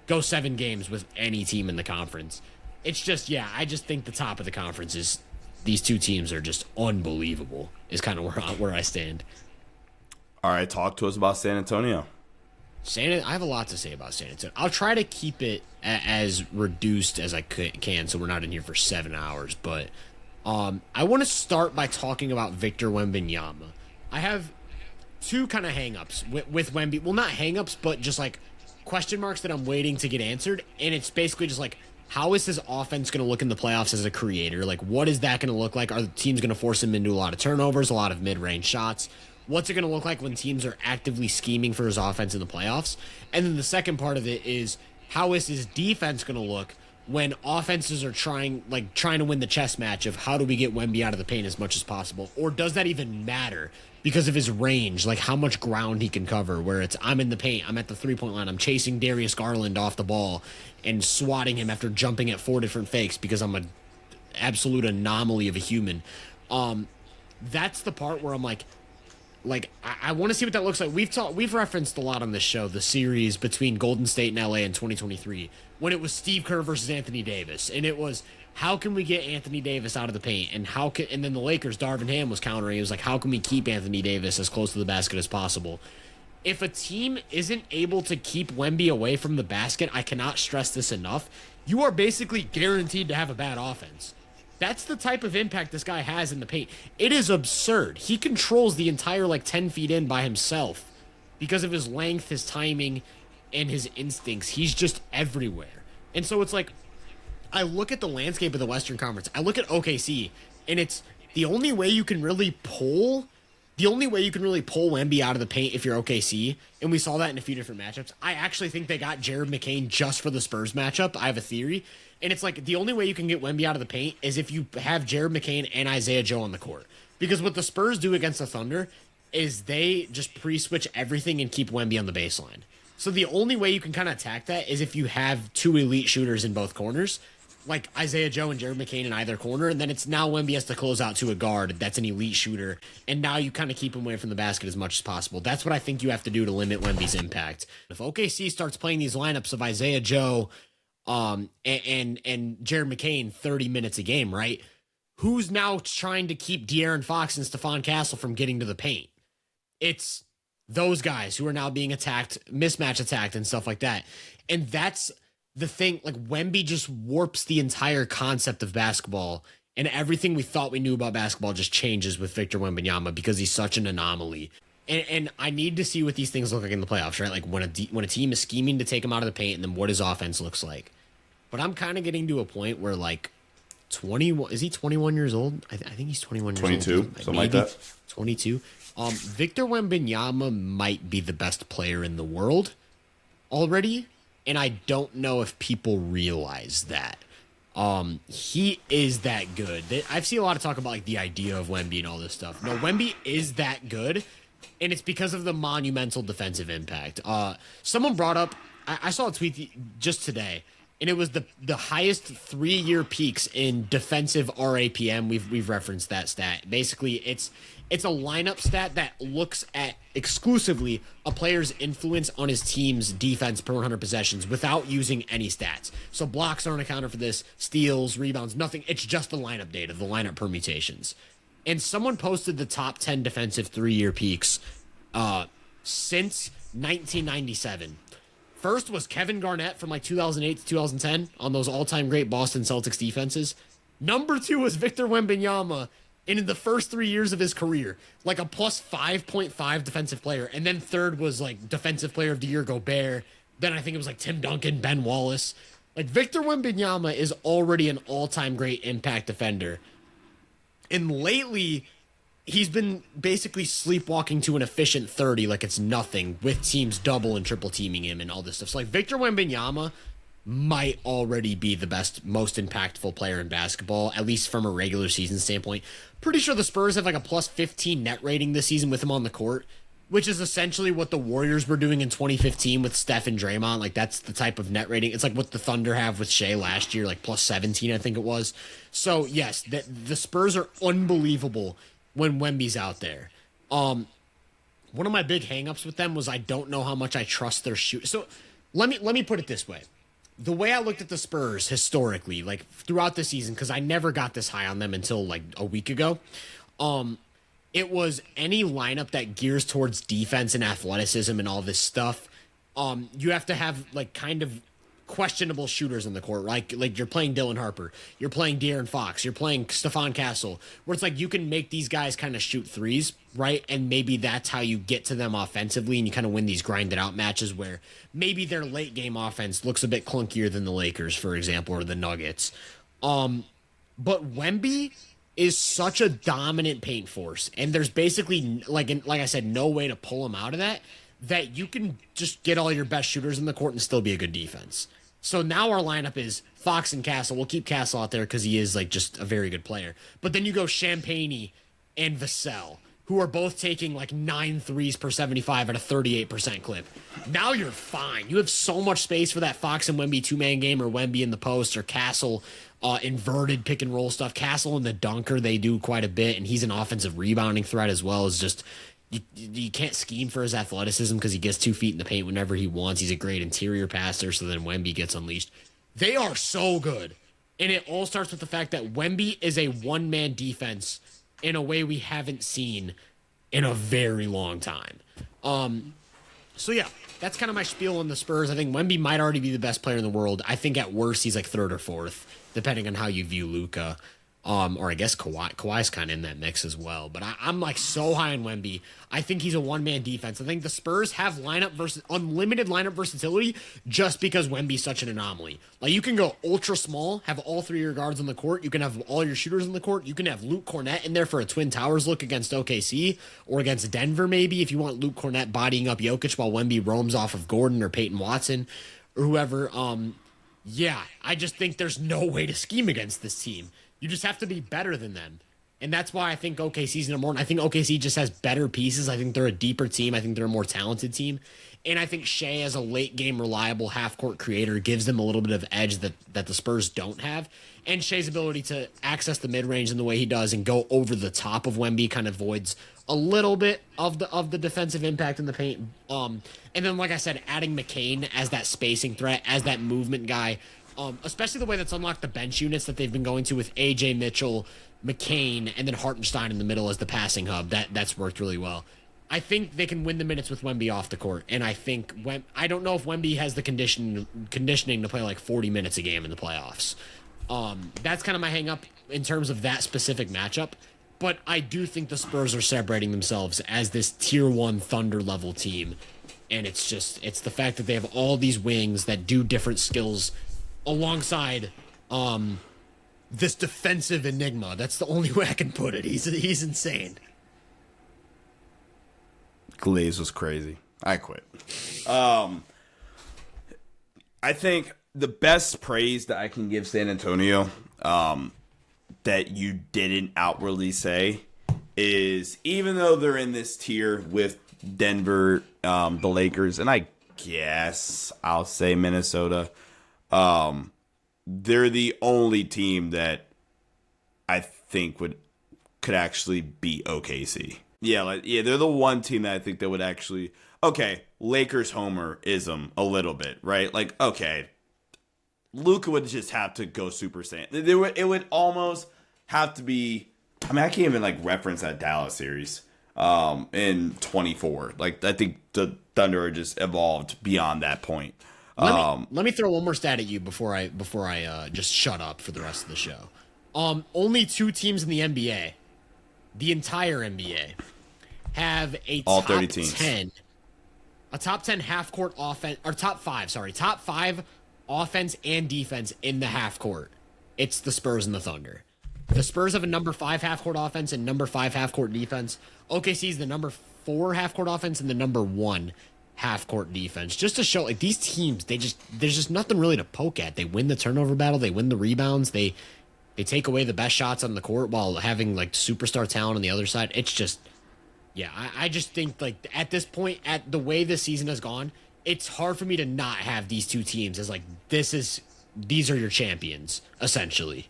go 7 games with any team in the conference. It's just, I just think the top of the conference is these 2 teams are just unbelievable is kind of where I stand. All right, talk to us about San Antonio. I have a lot to say about San Antonio. I'll try to keep it as reduced as I can, so we're not in here for 7 hours. But I want to start by talking about Victor Wembanyama. I have two kind of hangups with Wemby. Well, not hangups, but just like question marks that I'm waiting to get answered. And it's basically just like, how is his offense going to look in the playoffs as a creator? Like, what is that going to look like? Are the teams going to force him into a lot of turnovers, a lot of mid-range shots? What's it going to look like when teams are actively scheming for his offense in the playoffs? And then the second part of it is, how is his defense going to look when offenses are trying to win the chess match of how do we get Wemby out of the paint as much as possible? Or does that even matter because of his range, like how much ground he can cover, where it's I'm in the paint, I'm at the three-point line, I'm chasing Darius Garland off the ball and swatting him after jumping at 4 different fakes because I'm an absolute anomaly of a human. That's the part where I'm like I want to see what that looks like. We've referenced a lot on this show the series between Golden State and LA in 2023 when it was Steve Kerr versus Anthony Davis, and it was how can we get Anthony Davis out of the paint, and and then the Lakers, Darvin Ham was countering. It was like, how can we keep Anthony Davis as close to the basket as possible? If a team isn't able to keep Wemby away from the basket, I cannot stress this enough, you are basically guaranteed to have a bad offense. That's the type of impact this guy has in the paint. It is absurd. He controls the entire 10 feet in by himself because of his length, his timing, and his instincts. He's just everywhere. And so it's like, I look at the landscape of the Western Conference. I look at OKC, and it's the only way you can really pull Wemby out of the paint if you're OKC, and we saw that in a few different matchups. I actually think they got Jared McCain just for the Spurs matchup. I have a theory. And it's like the only way you can get Wemby out of the paint is if you have Jared McCain and Isaiah Joe on the court. Because what the Spurs do against the Thunder is they just pre-switch everything and keep Wemby on the baseline. So the only way you can kind of attack that is if you have two elite shooters in both corners, like Isaiah Joe and Jared McCain in either corner, and then it's now Wemby has to close out to a guard that's an elite shooter, and now you kind of keep him away from the basket as much as possible. That's what I think you have to do to limit Wemby's impact. If OKC starts playing these lineups of Isaiah Joe, and Jared McCain 30 minutes a game, right? Who's now trying to keep De'Aaron Fox and Stephon Castle from getting to the paint? It's those guys who are now being attacked, mismatch attacked and stuff like that. And that's the thing, Wemby just warps the entire concept of basketball, and everything we thought we knew about basketball just changes with Victor Wembanyama because he's such an anomaly. And I need to see what these things look like in the playoffs, right? Like when a team is scheming to take him out of the paint, and then what his offense looks like. But I'm kind of getting to a point where 21, is he 21 years old? I think he's 21 years 22, old. 22, something like that. 22. Victor Wembanyama might be the best player in the world already, and I don't know if people realize that. He is that good. I've seen a lot of talk about the idea of Wemby and all this stuff. No, Wemby is that good. And it's because of the monumental defensive impact. Someone brought up, I saw a tweet just today, and it was the highest 3-year peaks in defensive RAPM. We've referenced that stat. Basically, it's a lineup stat that looks at exclusively a player's influence on his team's defense per 100 possessions without using any stats. So blocks aren't accounted for this, steals, rebounds, nothing. It's just the lineup data, the lineup permutations. And someone posted the top 10 defensive 3-year peaks since 1997. First was Kevin Garnett from 2008 to 2010 on those all-time great Boston Celtics defenses. Number 2 was Victor Wembanyama in the first 3 years of his career, a plus 5.5 defensive player. And then third was defensive player of the year Gobert. Then I think it was Tim Duncan, Ben Wallace. Victor Wembanyama is already an all-time great impact defender. And lately, he's been basically sleepwalking to an efficient 30 like it's nothing, with teams double and triple teaming him and all this stuff. So Victor Wembanyama might already be the best, most impactful player in basketball, at least from a regular season standpoint. Pretty sure the Spurs have a plus 15 net rating this season with him on the court, which is essentially what the Warriors were doing in 2015 with Steph and Draymond. That's the type of net rating. It's what the Thunder have with Shea last year, plus 17, I think it was. So, yes, the Spurs are unbelievable when Wemby's out there. One of my big hangups with them was I don't know how much I trust their shoot. So, let me put it this way. The way I looked at the Spurs historically, throughout the season, because I never got this high on them until a week ago, it was any lineup that gears towards defense and athleticism and all this stuff you have to have like kind of questionable shooters in the court, like you're playing Dylan Harper, you're playing De'Aaron Fox, you're playing Stephon Castle, where it's like you can make these guys kind of shoot threes, right? And maybe that's how you get to them offensively, and you kind of win these grinded out matches where maybe their late game offense looks a bit clunkier than the Lakers, for example, or the Nuggets. But Wemby is such a dominant paint force, and there's basically like I said, no way to pull him out of that you can just get all your best shooters in the court and still be a good defense. So now our lineup is Fox and Castle. We'll keep Castle out there because he is like just a very good player. But then you go Champagny and Vassell, who are both taking like 9 threes per 75 at a 38% clip. Now you're fine. You have so much space for that Fox and Wemby two-man game, or Wemby in the post, or Castle inverted pick and roll stuff. Castle in the dunker, they do quite a bit, and he's an offensive rebounding threat as well. As just you can't scheme for his athleticism because he gets 2 feet in the paint whenever he wants. He's a great interior passer, so then Wemby gets unleashed. They are so good. And it all starts with the fact that Wemby is a one-man defense in a way we haven't seen in a very long time. So yeah, that's kind of my spiel on the Spurs. I think Wemby might already be the best player in the world. I think at worst he's like 3rd or 4th, depending on how you view Luka. Or I guess Kawhi's kind of in that mix as well. But I'm like so high on Wemby. I think he's a one-man defense. I think the Spurs have unlimited lineup versatility just because Wemby's such an anomaly. Like you can go ultra small, have all 3 of your guards on the court. You can have all your shooters on the court. You can have Luke Cornett in there for a Twin Towers look against OKC or against Denver maybe if you want Luke Cornett bodying up Jokic while Wemby roams off of Gordon or Peyton Watson or whoever. Yeah, I just think there's no way to scheme against this team. You just have to be better than them. And that's why I think OKC's number one. I think OKC just has better pieces. I think they're a deeper team. I think they're a more talented team. And I think Shea, as a late-game reliable half-court creator, gives them a little bit of edge that the Spurs don't have. And Shea's ability to access the mid-range in the way he does and go over the top of Wemby kind of voids a little bit of the defensive impact in the paint. And then, like I said, adding McCain as that spacing threat, as that movement guy, especially the way that's unlocked the bench units that they've been going to with AJ Mitchell, McCain, and then Hartenstein in the middle as the passing hub. That's worked really well. I think they can win the minutes with Wemby off the court, and I think I don't know if Wemby has the conditioning to play like 40 minutes a game in the playoffs. That's kind of my hang up in terms of that specific matchup, but I do think the Spurs are separating themselves as this tier 1 Thunder level team, and it's the fact that they have all these wings that do different skills alongside this defensive enigma. That's the only way I can put it. He's insane. Glaze was crazy. I quit. I think the best praise that I can give San Antonio that you didn't outwardly say is, even though they're in this tier with Denver, the Lakers, and I guess I'll say Minnesota, they're the only team that I think could actually beat OKC. Yeah, they're the one team that I think that would actually, okay, Lakers homerism a little bit, right? Like, okay, Luka would just have to go Super Saiyan. It would almost have to be, I mean, I can't even like reference that Dallas series in 24. Like, I think the Thunder are just evolved beyond that point. Let me throw one more stat at you before I just shut up for the rest of the show. Only 2 teams in the NBA, the entire NBA, have a all top 30 teams. 10, a top 10 half court offense, or top 5 offense and defense in the half court. It's the Spurs and the Thunder. The Spurs have a number 5 half court offense and number 5 half court defense. OKC is the number 4 half court offense and the number 1 half court defense. Just to show, like, these teams, there's just nothing really to poke at. They win the turnover battle, they win the rebounds, they take away the best shots on the court while having like superstar talent on the other side. It's just, yeah, I just think like at this point, at the way this season has gone, it's hard for me to not have these 2 teams as like, these are your champions, essentially.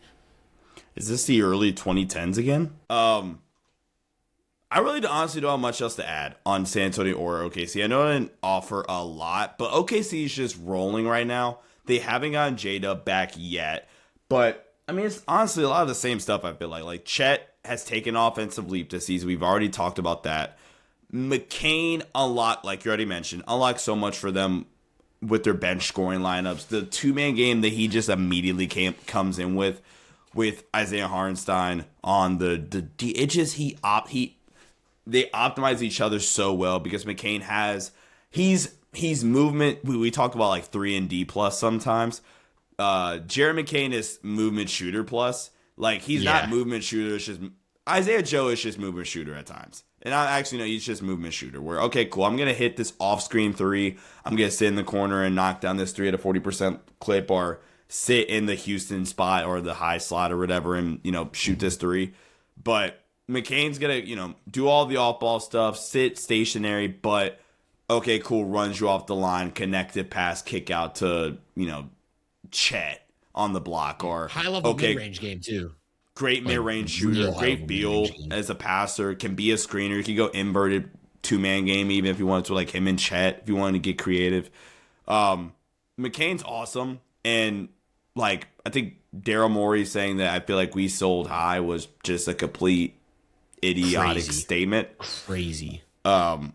Is this the early 2010s again? I really honestly don't have much else to add on San Antonio or OKC. I know I didn't offer a lot, but OKC is just rolling right now. They haven't gotten J-Dub back yet, but I mean, it's honestly a lot of the same stuff I feel like. Like, Chet has taken an offensive leap this season. We've already talked about that. McCain unlocked, like you already mentioned, unlocked so much for them with their bench scoring lineups. The 2-man game that he just immediately comes in with Isaiah Hartenstein on they optimize each other so well because McCain he's movement. We talk about like 3 and D plus sometimes. Jared McCain is movement shooter plus. Like he's not movement shooter. It's just Isaiah Joe is just movement shooter at times. And I actually know he's just movement shooter where, okay, cool. I'm going to hit this off screen 3. I'm going to sit in the corner and knock down this 3 at a 40% clip or sit in the Houston spot or the high slot or whatever and, shoot this 3. But McCain's going to, do all the off ball stuff, sit stationary, but okay, cool. Runs you off the line, connected pass, kick out to, Chet on the block or high level mid-range game too. Great mid-range shooter, great feel as a passer, can be a screener. You can go inverted 2-man game even if you wanted to, like him and Chet, if you wanted to get creative. McCain's awesome. And, like, I think Daryl Morey saying that I feel like we sold high was just a complete idiotic statement. Crazy. So,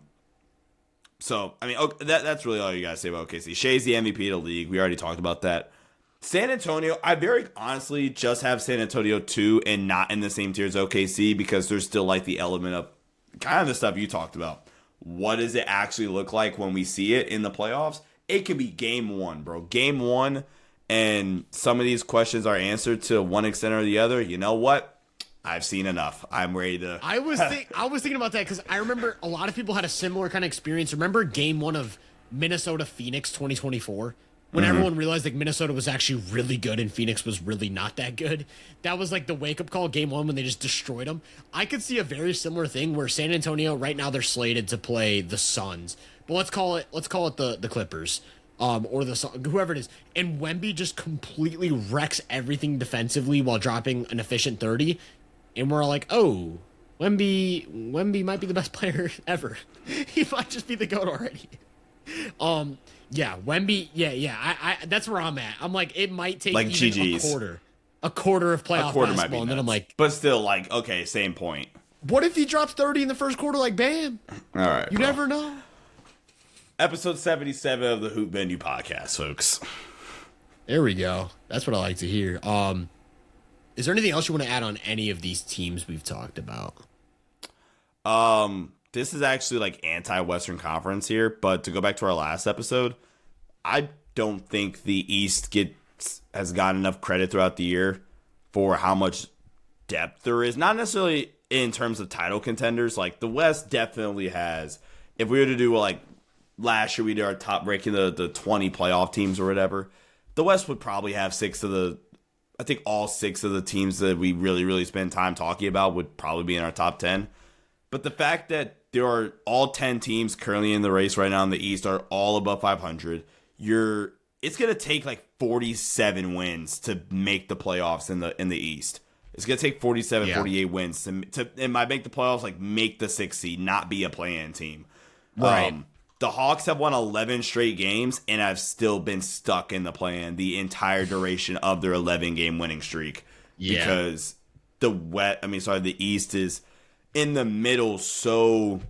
I mean, that's really all you got to say about OKC. Shea's the MVP of the league. We already talked about that. San Antonio, I very honestly just have San Antonio 2 and not in the same tier as OKC because there's still like the element of kind of the stuff you talked about. What does it actually look like when we see it in the playoffs? It could be game 1, bro. Game 1, and some of these questions are answered to one extent or the other. You know what? I've seen enough. I'm ready to. I was thinking about that because I remember a lot of people had a similar kind of experience. Remember game 1 of Minnesota Phoenix 2024? When everyone realized like Minnesota was actually really good and Phoenix was really not that good. That was like the wake-up call game 1 when they just destroyed them. I could see a very similar thing where San Antonio, right now they're slated to play the Suns. But let's call it the Clippers. Or whoever it is. And Wemby just completely wrecks everything defensively while dropping an efficient 30. And we're all like, oh, Wemby might be the best player ever. He might just be the GOAT already. Yeah, Wemby. Yeah. I that's where I'm at. I'm like, it might take like even a quarter of playoff basketball, and then I'm like, but still, like, okay, same point. What if he drops 30 in the first quarter? Like, bam. All right, you never know. Episode 77 of the Hoop Venue podcast, folks. There we go. That's what I like to hear. Is there anything else you want to add on any of these teams we've talked about? This is actually like anti-Western Conference here, but to go back to our last episode, I don't think the East has gotten enough credit throughout the year for how much depth there is. Not necessarily in terms of title contenders. Like the West definitely has. If we were to do like last year, we did our top ranking the 20 playoff teams or whatever. The West would probably have I think all 6 of the teams that we really, really spend time talking about would probably be in our top 10. But the fact that there are all 10 teams currently in the race right now in the East are all above 500. It's going to take like 47 wins to make the playoffs in the East. It's going to take 47, 48 wins to make the playoffs, like make the 6th seed, not be a play-in team. Right. The Hawks have won 11 straight games and have still been stuck in the play-in the entire duration of their 11-game winning streak. Yeah. Because the East is in the middle so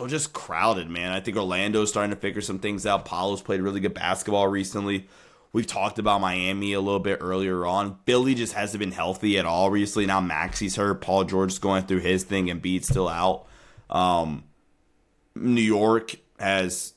just crowded, man. I think Orlando's starting to figure some things out. Paolo's played really good basketball recently. We've talked about Miami a little bit earlier on. Philly just hasn't been healthy at all recently. Now Maxi's hurt. Paul George's going through his thing and Embiid's still out. New York has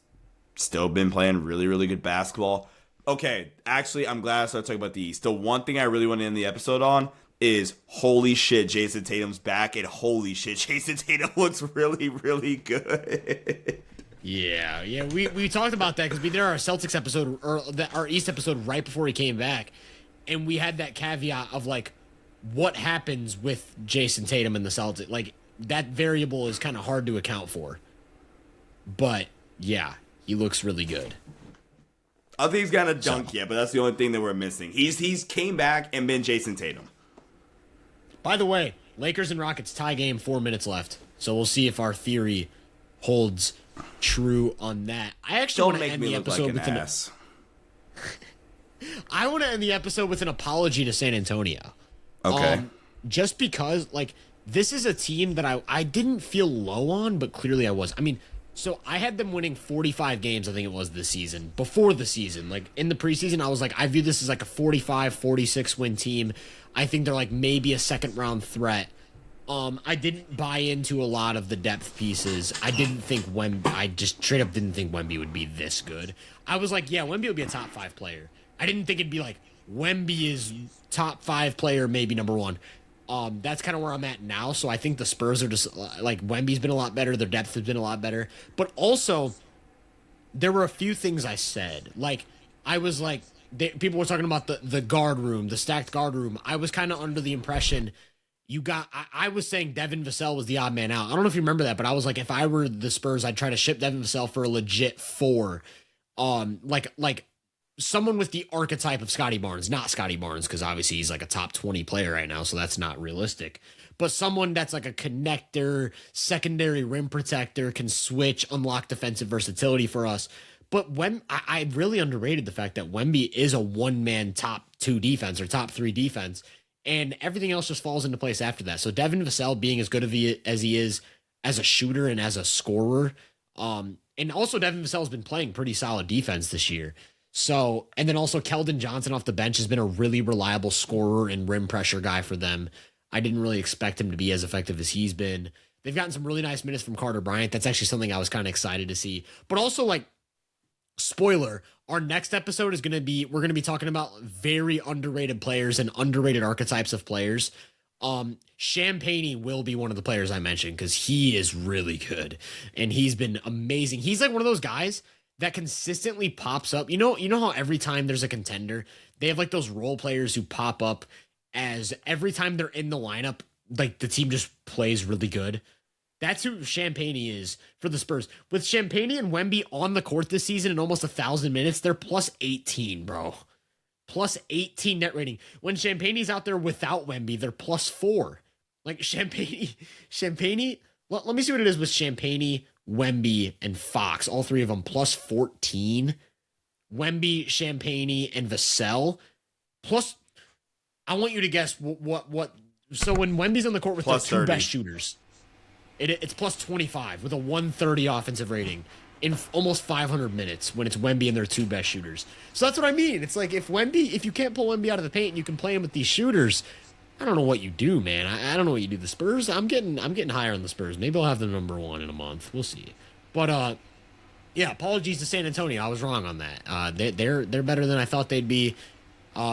still been playing really, really good basketball. Okay, actually, I'm glad I started talking about the East. The one thing I really want to end the episode on is holy shit, Jason Tatum's back, and holy shit, Jason Tatum looks really, really good. Yeah, we talked about that because we did our Celtics episode or our East episode right before he came back, and we had that caveat of like, what happens with Jason Tatum and the Celtics? Like that variable is kind of hard to account for, but yeah, he looks really good. I think he's got a dunk yet, but that's the only thing that we're missing. He's came back and been Jason Tatum. By the way, Lakers and Rockets tie game, 4 minutes left. So we'll see if our theory holds true on that. I actually want to end the episode with I want to end the episode with an apology to San Antonio. Okay. Just because, like, this is a team that I didn't feel low on, but clearly I was. I mean, So I had them winning 45 games, I think it was this season, before the season. Like in the preseason, I was like, I view this as like a 45, 46 win team. I think they're like maybe a second round threat. I didn't buy into a lot of the depth pieces. I just straight up didn't think Wemby would be this good. I was like, yeah, Wemby would be a top 5 player. I didn't think it'd be like Wemby is top 5 player, maybe number 1. That's kind of where I'm at now. So I think the Spurs are just like Wemby's been a lot better. Their depth has been a lot better. But also, there were a few things I said. Like, I was like, people were talking about the guard room, the stacked guard room. I was kind of under the impression I was saying Devin Vassell was the odd man out. I don't know if you remember that, but I was like, if I were the Spurs, I'd try to ship Devin Vassell for a legit 4. Like someone with the archetype of Scotty Barnes, not Scotty Barnes, because obviously he's like a top 20 player right now, so that's not realistic. But someone that's like a connector, secondary rim protector, can switch, unlock defensive versatility for us. But I really underrated the fact that Wemby is a one-man top 2 defense or top 3 defense, and everything else just falls into place after that. So Devin Vassell being as good as he is as a shooter and as a scorer, and also Devin Vassell has been playing pretty solid defense this year. So, and then also Keldon Johnson off the bench has been a really reliable scorer and rim pressure guy for them. I didn't really expect him to be as effective as he's been. They've gotten some really nice minutes from Carter Bryant. That's actually something I was kind of excited to see. But also, like, spoiler, our next episode is we're going to be talking about very underrated players and underrated archetypes of players. Champagne will be one of the players I mentioned because he is really good and he's been amazing. He's like one of those guys that consistently pops up. You know how every time there's a contender, they have like those role players who pop up as every time they're in the lineup, like the team just plays really good. That's who Champagne is for the Spurs. With Champagne and Wemby on the court this season in almost 1,000 minutes, they're plus 18, bro. Plus 18 net rating. When Champagne's out there without Wemby, they're plus 4. Like Champagne, let me see what it is with Champagne, Wemby, and Fox. All 3 of them plus 14. Wemby, Champagne, and Vassell. Plus, I want you to guess what. So when Wemby's on the court with the 2 best shooters, it's plus 25 with a 130 offensive rating in almost 500 minutes when it's Wemby and their 2 best shooters. So that's what I mean. It's like if you can't pull Wemby out of the paint and you can play him with these shooters, I don't know what you do, man. I don't know what you do. The Spurs, I'm getting higher on the Spurs. Maybe I'll have them number 1 in a month. We'll see. But yeah, apologies to San Antonio. I was wrong on that. They're better than I thought they'd be.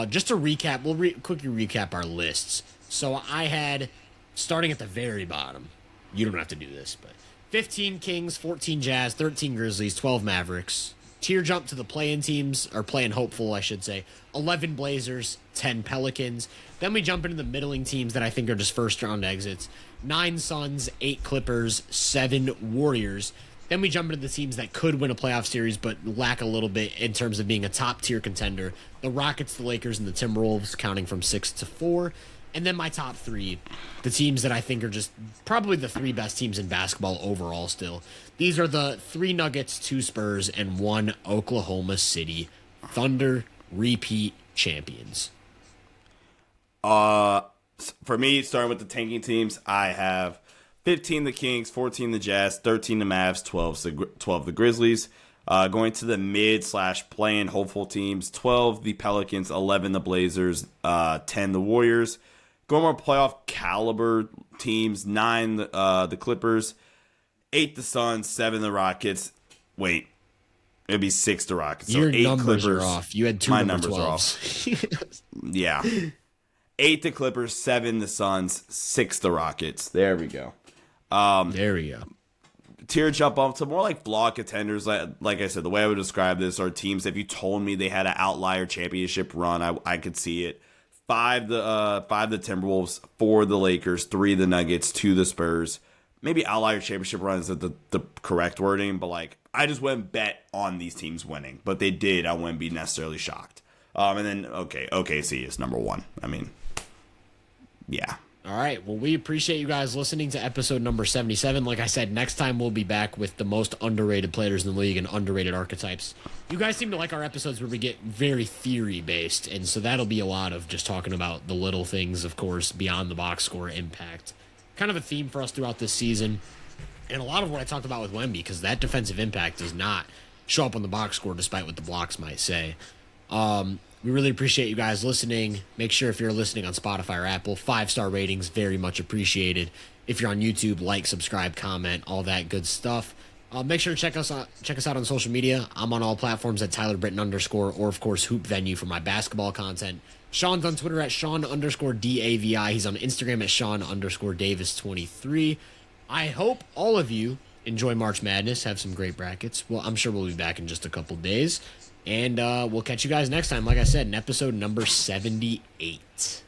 Just to recap, we'll quickly recap our lists. So I had, starting at the very bottom, you don't have to do this, but 15 Kings, 14 Jazz, 13 Grizzlies, 12 Mavericks. Tier jump to the play-in teams, or play-in hopeful, I should say. 11 Blazers, 10 Pelicans. Then we jump into the middling teams that I think are just first-round exits. 9 Suns, 8 Clippers, 7 Warriors. Then we jump into the teams that could win a playoff series but lack a little bit in terms of being a top-tier contender. The Rockets, the Lakers, and the Timberwolves, counting from 6 to 4. And then my top 3, the teams that I think are just probably the 3 best teams in basketball overall still. These are the 3 Nuggets, 2 Spurs, and 1 Oklahoma City Thunder repeat champions. For me, starting with the tanking teams, I have 15 the Kings, 14 the Jazz, 13 the Mavs, 12 the Grizzlies. Going to the mid/play-in hopeful teams, 12 the Pelicans, 11 the Blazers, 10 the Warriors. Going more playoff caliber teams, 9 the Clippers, 8 the Suns, 7 the Rockets. Wait, it'd be 6 the Rockets. So your 8 numbers Clippers. Are off. You had 2 my numbers 12s. are off. Yeah. 8 the Clippers, 7 the Suns, 6 the Rockets. There we go. There we go. Tier jump up to more like block contenders. Like I said, the way I would describe this are teams, if you told me they had an outlier championship run, I could see it. 5 the Timberwolves, 4 the Lakers, 3 the Nuggets, 2 the Spurs. Maybe outlier championship run is the correct wording, but like I just wouldn't bet on these teams winning. But they did. I wouldn't be necessarily shocked. And then OKC is number 1. I mean, yeah. All right. Well, we appreciate you guys listening to episode number 77. Like I said, next time we'll be back with the most underrated players in the league and underrated archetypes. You guys seem to like our episodes where we get very theory-based, and so that'll be a lot of just talking about the little things, of course, beyond the box score impact. Kind of a theme for us throughout this season. and a lot of what I talked about with Wemby, because that defensive impact does not show up on the box score, despite what the blocks might say. We really appreciate you guys listening. Make sure if you're listening on Spotify or Apple, 5-star ratings, very much appreciated. If you're on YouTube, like, subscribe, comment, all that good stuff. Make sure to check us out on social media. I'm on all platforms at Tyler Britton _ or of course Hoop Venue for my basketball content. Sean's on Twitter at Sean _DAVI. He's on Instagram at Sean _Davis23. I hope all of you enjoy March Madness. Have some great brackets. Well, I'm sure we'll be back in just a couple days. And we'll catch you guys next time, like I said, in episode number 78.